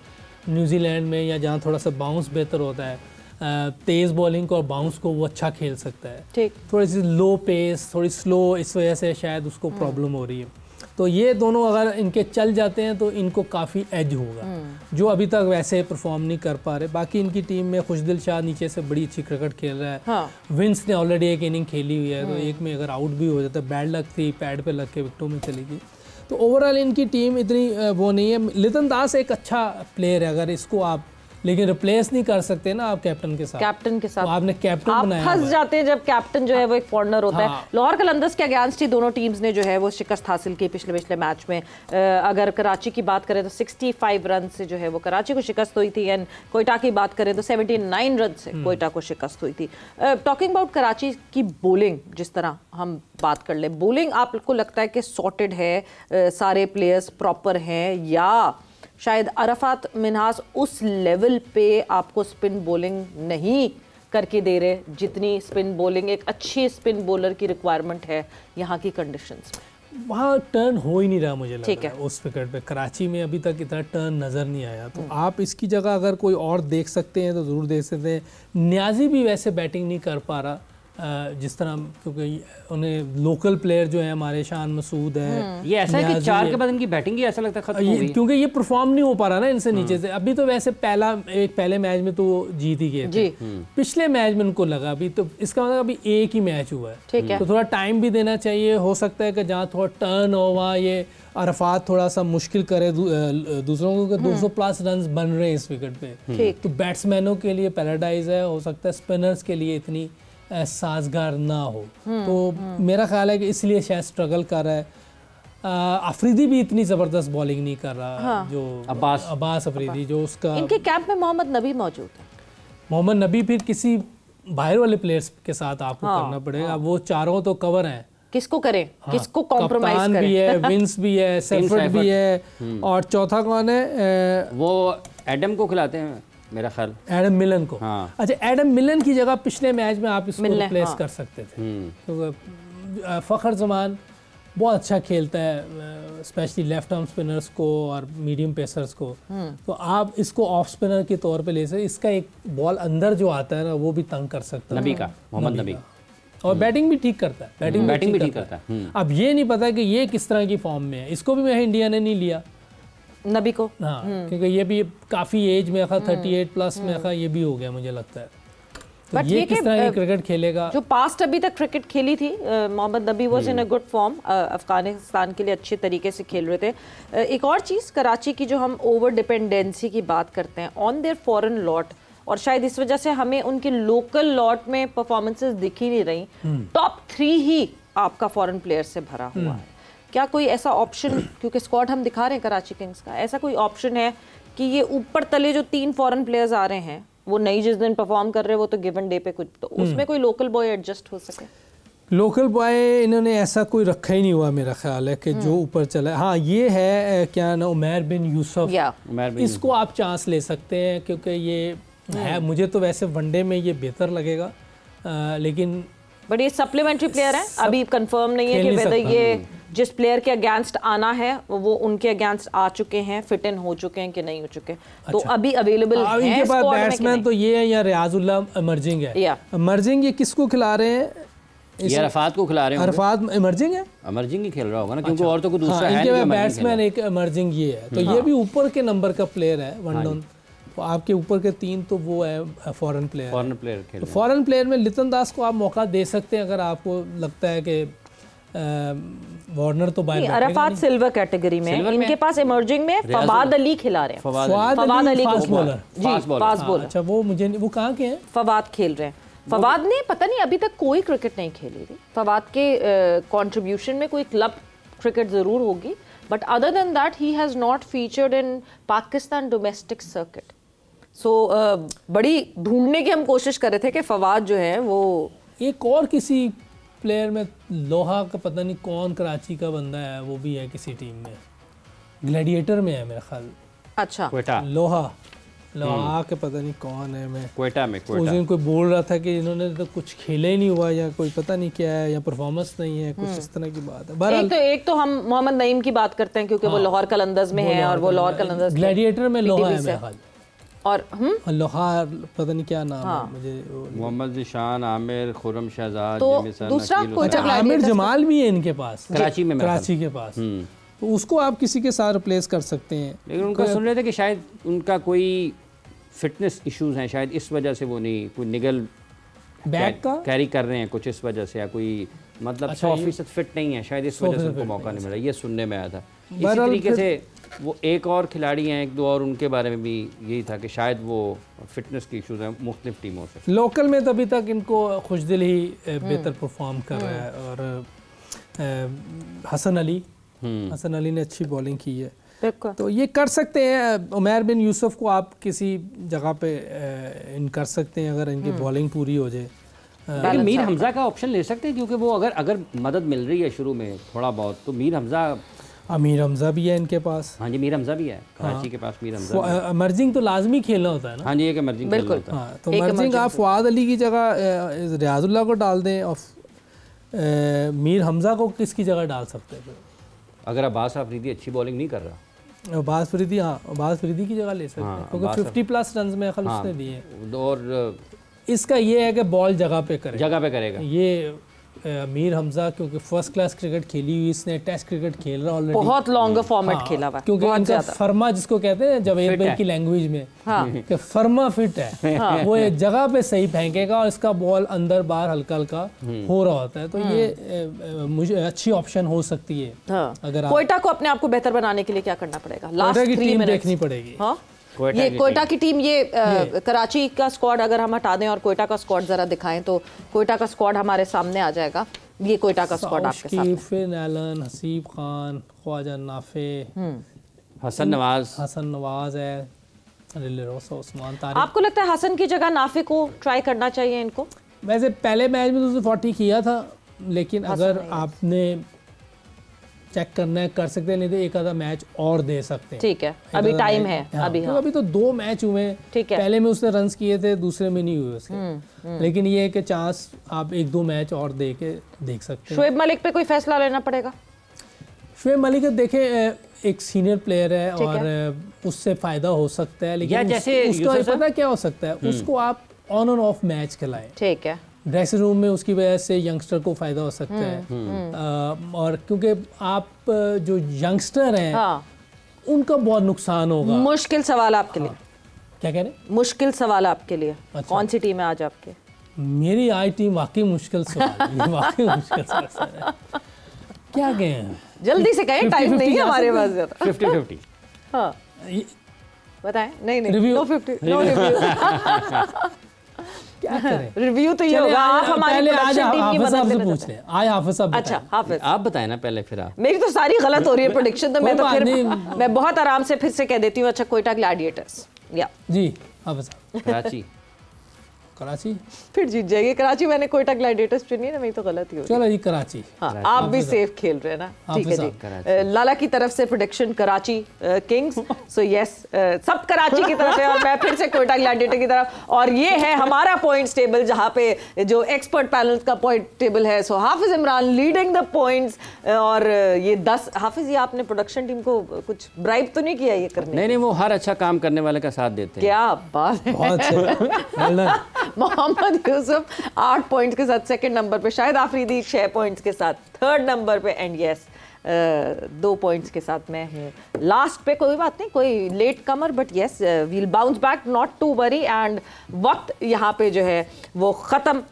न्यूजीलैंड में, या जहाँ थोड़ा सा बाउंस बेहतर होता है। तेज़ बॉलिंग को और बाउंस को वो अच्छा खेल सकता है। ठीक। थोड़ी सी लो पेस, थोड़ी स्लो, इस वजह से शायद उसको प्रॉब्लम हो रही है। तो ये दोनों अगर इनके चल जाते हैं तो इनको काफ़ी एज होगा, जो अभी तक वैसे परफॉर्म नहीं कर पा रहे। बाकी इनकी टीम में खुशदिल शाह नीचे से बड़ी अच्छी क्रिकेट खेल रहा है। हाँ। विंस ने ऑलरेडी एक इनिंग खेली हुई है, तो एक में अगर आउट भी हो जाता है, बैड लक थी, पैड पे लग के विकेटों में चली गई। तो ओवरऑल इनकी टीम इतनी वो नहीं है। लितन दास एक अच्छा प्लेयर है, अगर इसको आप लेकिन रिप्लेस नहीं कर सकते ना आप कैप्टन के साथ। तो आपने कैप्टन बनाया, फंस जाते हैं जब कैप्टन जो है वो एक कॉर्नर होता हाँ। है। लाहौर कलंदर्स के अगेंस्ट ही दोनों टीम्स ने जो है वो शिकस्त हासिल की पिछले मैच में। अगर कराची की बात करें तो 65 रन से जो है वो कराची को शिकस्त हुई थी, एंड कोयटा की बात करें तो 79 रन से कोयटा को शिकस्त हुई थी। टॉकिंग अबाउट कराची की बॉलिंग, जिस तरह हम बात कर ले, बॉलिंग आपको लगता है कि सॉर्टेड है, सारे प्लेयर्स प्रॉपर हैं, या शायद अरफात मिन्हास उस लेवल पे आपको स्पिन बॉलिंग नहीं करके दे रहे जितनी स्पिन बॉलिंग एक अच्छी स्पिन बॉलर की रिक्वायरमेंट है यहाँ की कंडीशंस में? वहाँ टर्न हो ही नहीं रहा मुझे लग रहा है उस विकेट पे। कराची में अभी तक इतना टर्न नज़र नहीं आया। तो आप इसकी जगह अगर कोई और देख सकते हैं तो ज़रूर देख सकते हैं। न्याजी भी वैसे बैटिंग नहीं कर पा रहा जिस तरह, क्योंकि उन्हें लोकल प्लेयर जो है हमारे शान मसूद है। ये ऐसा है कि 4 के बाद इनकी बैटिंग ही ऐसा लगता है खत्म हो गई, क्योंकि ये परफॉर्म नहीं हो पा रहा ना इनसे नीचे से। अभी तो वैसे पहले मैच में तो जीत ही गए थे, पिछले मैच में उनको लगा, अभी तो इसका मतलब अभी एक ही मैच हुआ है, तो थोड़ा टाइम भी देना चाहिए। हो सकता है कि जहाँ थोड़ा टर्न हो वहाँ ये अरफात थोड़ा सा मुश्किल करे दूसरों को। 200 प्लस रन बन रहे हैं इस विकेट पे, तो बैट्समैनों के लिए पैराडाइज है। हो सकता है स्पिनर्स के लिए इतनी साजगार ना हो। तो मेरा ख्याल है कि इसलिए शायद स्ट्रगल कर रहा है। अफरीदी भी इतनी ज़बरदस्त बॉलिंग नहीं कर रहा। हाँ। जो अब्बास अफरीदी, जो उसका इनके कैंप में मोहम्मद नबी मौजूद है। मोहम्मद नबी फिर किसी बाहर वाले प्लेयर्स के साथ आपको करना पड़ेगा। वो चारों तो कवर हैं, किसको करें? किसको कॉम्प्रोमाइज करें? भी है, विंस भी है, सेफर्ड भी है, और चौथा कौन है? वो एडम को खिलाते हैं मेरा ख्याल, एडम मिलन को। हाँ। अच्छा, एडम मिलन की जगह पिछले मैच में आप इसको रिप्लेस कर सकते थे, क्योंकि फ़खर जमान बहुत अच्छा खेलता है, स्पेशली लेफ्ट आर्म स्पिनर्स को और मीडियम पेसर्स को। तो आप इसको ऑफ स्पिनर के तौर पे ले सकते। इसका एक बॉल अंदर जो आता है ना, वो भी तंग कर सकता है नबी का, मोहम्मद नबी, और बैटिंग भी ठीक करता है। बैटिंग भी ठीक करता है। अब ये नहीं पता कि ये किस तरह की फॉर्म में है। इसको भी मैं इंडिया ने नहीं लिया, नबी को। हाँ, क्योंकि ये भी काफ़ी एज में 38 प्लस में ये भी हो गया मुझे लगता है। तो ये किस तरह की क्रिकेट खेलेगा? जो पास्ट अभी तक क्रिकेट खेली थी मोहम्मद नबी was in a good form, Afghanistan के लिए अच्छे तरीके से खेल रहे थे। एक और चीज़, कराची की जो हम ओवर डिपेंडेंसी की बात करते हैं ऑन देयर फॉरेन लॉट, और शायद इस वजह से हमें उनके लोकल लॉट में परफॉर्मेंसेस दिख ही नहीं रही। टॉप 3 ही आपका फॉरेन प्लेयर से भरा हुआ है। क्या कोई ऐसा ऑप्शन, क्योंकि स्क्वाड हम दिखा रहे हैं कराची किंग्स का, ऐसा कोई ऑप्शन है कि ये ऊपर तले जो 3 फॉरेन प्लेयर्स आ रहे हैं, वो नई जिस दिन परफॉर्म कर रहे हैं वो तो गिवन डे पे कुछ, तो उसमें कोई लोकल बॉय एडजस्ट हो सके? लोकल बॉय इन्होंने ऐसा कोई रखा ही नहीं हुआ मेरा ख्याल है कि जो ऊपर चला है। हाँ, ये है क्या ना, उमैर बिन यूसुफ, इसको आप चांस ले सकते हैं, क्योंकि ये है, मुझे तो वैसे वनडे में ये बेहतर लगेगा, लेकिन बट ये सप्लीमेंट्री प्लेयर है, अभी कंफर्म नहीं है कि वेदर ये जिस प्लेयर के अगेंस्ट आना है वो उनके अगेंस्ट आ चुके हैं, फिट इन हो चुके हैं कि नहीं हो चुके। अच्छा। तो अभी अवेलेबल है इनके पास बैट्समैन तो ये है, या रियाजुल्लाह इमर्जिंग है। इमर्जिंग ये किसको खिला रहे हैं? ये अरफात को खिला रहे हैं। अरफात इमर्जिंग है, इमर्जिंग ही खेल रहा होगा ना, क्योंकि और तो कोई दूसरा है नहीं। बैट्समैन एक इमर्जिंग ये है, तो ये भी ऊपर के नंबर का प्लेयर है वन डाउन। तो आपके ऊपर के 3 तो वो है फॉरेन प्लेयर। फॉरेन प्लेयर में लितन दास को आप मौका दे सकते हैं अगर आपको लगता है कि वार्नर तो बाहर, अरफात सिल्वर कैटेगरी में, इनके पास इमर्जिंग में फवाद अली खिला रहे हैं। Fawad Ali fast bowler, fast bowler. अच्छा, वो मुझे, वो कहाँ के हैं? फवाद खेल रहे हैं। फवाद ने पता नहीं अभी तक कोई क्रिकेट नहीं खेली थी। फवाद के कंट्रीब्यूशन में कोई क्लब क्रिकेट जरूर होगी, but other than that he has not featured in Pakistan domestic circuit. So बड़ी ढूंढने की हम कोशिश कर रहे थे कि फवाद जो है वो, एक और किसी प्लेयर में लोहा का पता नहीं कौन कराची का बंदा है, वो भी है किसी टीम में, ग्लैडिएटर में है मेरा ख्याल। अच्छा, लोहा के पता नहीं कौन है। मैं क्वेटा उस दिन कोई बोल रहा था कि इन्होंने तो कुछ खेले ही नहीं हुआ, या कोई पता नहीं क्या है, या परफॉर्मेंस नहीं है, कुछ इस तरह की बात है। एक तो हम मोहम्मद नईम की बात करते हैं, क्योंकि वो लाहौर कलंदर्स में है, और वो लाहौर कलंदर्स ग्लैडिएटर में लोहा है मेरा ख्याल। और लोहार पता नहीं क्या नाम हाँ। है मुझे मोहम्मद निशान, आमिर, खुर्रम शहजाद, तो जेमिसन, दूसरा अकील कोयटा हुसैन। आमिर जमाल भी है इनके पास कराची में, कराची के पास, तो उसको आप किसी के साथ रिप्लेस कर सकते हैं। लेकिन उनका सुन रहे थे कि शायद उनका कोई फिटनेस इश्यूज हैं, शायद इस वजह से वो नहीं, कोई निगल बैक का कैरी कर रहे हैं कुछ इस वजह से, या कोई मतलब 100% फिट नहीं है, शायद इस वजह से उनको मौका नहीं मिला, ये सुनने में आया था। इसी तरीके से वो एक और खिलाड़ी हैं, एक दो और, उनके बारे में भी यही था कि शायद वो फिटनेस के इश्यूज हैं मुख्तलिफ टीमों से। लोकल में तभी तक इनको खुशदिल ही बेहतर परफॉर्म कर रहा है। और हसन अली ने अच्छी बॉलिंग की है, तो ये कर सकते हैं। उमैर बिन यूसुफ को आप किसी जगह पे इन कर सकते हैं अगर इनकी बॉलिंग पूरी हो जाए। लेकिन मीर हमजा का ऑप्शन ले सकते हैं, क्योंकि वो अगर मदद मिल रही है शुरू में थोड़ा बहुत, तो मीर हमजा भी है इनके पास। हाँ जी, मीर हमजा भी है कराची के पास। मीर हमजा इमर्जिंग तो लाजमी खेलना होता है ना। हाँ जी, एक इमर्जिंग खेलना होता है। हाँ, तो इमर्जिंग आप फवाद अली की जगह रियाजुल्लाह को डाल दें और मीर हमजा को किसकी जगह डाल सकते हैं? अगर अब्बास आफरीदी अच्छी बॉलिंग नहीं कर रहा, अब्बास फरीदी की जगह ले सकते हैं, क्योंकि 50+ रन में खल उसने दिए। और इसका ये है कि बॉल जगह पे करेगा। ये मीर हमजा क्योंकि फर्स्ट क्लास क्रिकेट खेली हुई, इसने टेस्ट क्रिकेट खेल रहा ऑलरेडी, बहुत लॉन्ग फॉर्मेट खेला हुआ, क्योंकि इनका फर्मा जिसको कहते हैं जावेद भाई की लैंग्वेज में, कि फर्मा फिट है, वो एक जगह पे सही फेंकेगा और इसका बॉल अंदर बाहर हल्का हल्का हो रहा होता है, तो ये मुझे अच्छी ऑप्शन हो सकती है। अगर कोयटा को अपने आप को बेहतर बनाने के लिए क्या करना पड़ेगा? लास्ट 3 मिनट देखनी पड़ेगी। ये कोयटा की टीम, ये कराची का स्क्वाड अगर हम हटा दें और कोयटा का स्क्वाड जरा दिखाएं, तो कोयटा का स्क्वाड हमारे सामने आ जाएगा। ये कोयटा का स्क्वाड आपके सामने, फिर एलन, हसीब खान, ख्वाजा नाफे, हसन नवाज है, उस्मान तारिक। आपको लगता है हसन की जगह नाफे को ट्राई करना चाहिए इनको? वैसे पहले मैच में तो 40 किया था, लेकिन अगर आपने चेक करना है कर सकते हैं, नहीं तो एक आधा मैच और दे सकते हैं। ठीक है, अभी टाइम है। अभी तो 2 मैच हुए, पहले में उसने रन्स किए थे, दूसरे में नहीं हुए उसके, लेकिन ये है कि चांस आप 1-2 मैच और दे के देख सकते हैं। शोएब मलिक पे कोई फैसला लेना पड़ेगा? शोएब मलिक देखें एक सीनियर प्लेयर है और उससे फायदा हो सकता है, लेकिन उसका पता क्या हो सकता है, उसको आप ऑन एंड ऑफ मैच खिलाएं। ठीक है, ड्रेसिंग रूम में उसकी वजह से यंगस्टर को फ़ायदा हो सकता है। और क्योंकि आप जो यंगस्टर हैं उनका बहुत नुकसान होगा। मुश्किल सवाल आपके लिए। क्या कह रहे हैं? मुश्किल सवाल आपके लिए। अच्छा। कौन सी टीम है आज आपके? मेरी आई टीम वाकई मुश्किल सवाल, वाकई मुश्किल सवाल। क्या कहें? जल्दी से कहें, टाइम नहीं है हमारे पास ज़्यादा। 50-50। हाँ बताएं। नहीं रिव्यू, नो 50, नो रिव्यू। क्या करें? रिव्यू तो ये होगा, आप हमारी प्रोडक्शन टीम की मदद लेना पूछ लें। आए हाफिज साहब। अच्छा हाफिज, आप बताएं ना पहले, फिर आप। मेरी तो सारी गलत हो रही है प्रेडिक्शन, तो मैं तो फिर मैं बहुत आराम से फिर से कह देती हूँ। अच्छा, कोयटा ग्लैडिएटर्स या जी हाफिज साहब। कराची फिर जीत जाएगी कराची। मैंने कोयटा ग्लैडिएटर्स चुनी ना, मेरी तो गलत ही हो। चलो जी कराची। हाँ, आप भी सेफ खेल रहे हैं ना। ठीक है जी। लाला की तरफ से prediction Karachi Kings. So yes, सब कराची की तरफ है और मैं फिर से कोयटा ग्लैडिएटर की तरफ। और ये है हमारा पॉइंट्स टेबल, जहाँ पे जो एक्सपर्ट पैनल का पॉइंट टेबल है। सो हाफिज इमरान लीडिंग द पॉइंट्स। और ये 10। हाफिज, ये आपने प्रोडक्शन टीम को कुछ ब्राइब तो नहीं किया ये करने? नहीं, वो हर अच्छा काम करने वाले का साथ देते हैं। क्या बात है। मोहम्मद यूसुफ 8 पॉइंट्स के साथ सेकंड नंबर पे, शाहिद आफरीदी 6 पॉइंट्स के साथ थर्ड नंबर पे, एंड यस 2 पॉइंट्स के साथ मैं हूँ लास्ट पे। कोई बात नहीं, कोई latecomer, but yes we'll bounce back, not to worry. And वक्त यहाँ पे जो है वो ख़त्म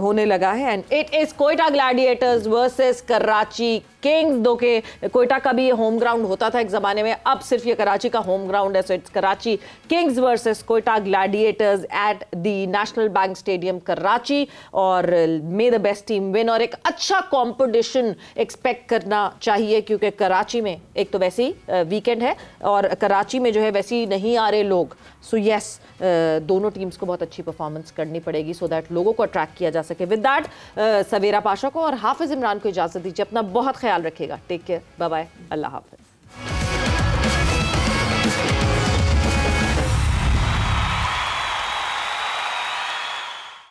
होने लगा है। And it is Quetta Gladiators versus Karachi Kings. दो के कोयटा का भी होम ग्राउंड होता था एक ज़माने में, अब सिर्फ ये कराची का होम ग्राउंड है। So it's Karachi kings versus Quetta gladiators at the national bank stadium Karachi. और may the best team win. और एक अच्छा कॉम्पिटिशन एक्सपेक्ट करना चाहिए, क्योंकि कराची में एक तो वैसे ही वीकेंड है और कराची में जो है वैसे ही नहीं आ रहे लोग। सो यस, दोनों टीम्स को बहुत अच्छी परफॉर्मेंस करनी पड़ेगी सो दैट लोगों को अट्रैक्ट किया जा सके। विद दैट सवेरा पाशा को और हाफिज इमरान को इजाज़त दीजिए। अपना बहुत ख्याल रखिएगा। टेक केयर, बाय बाय, अल्लाह हाफिज।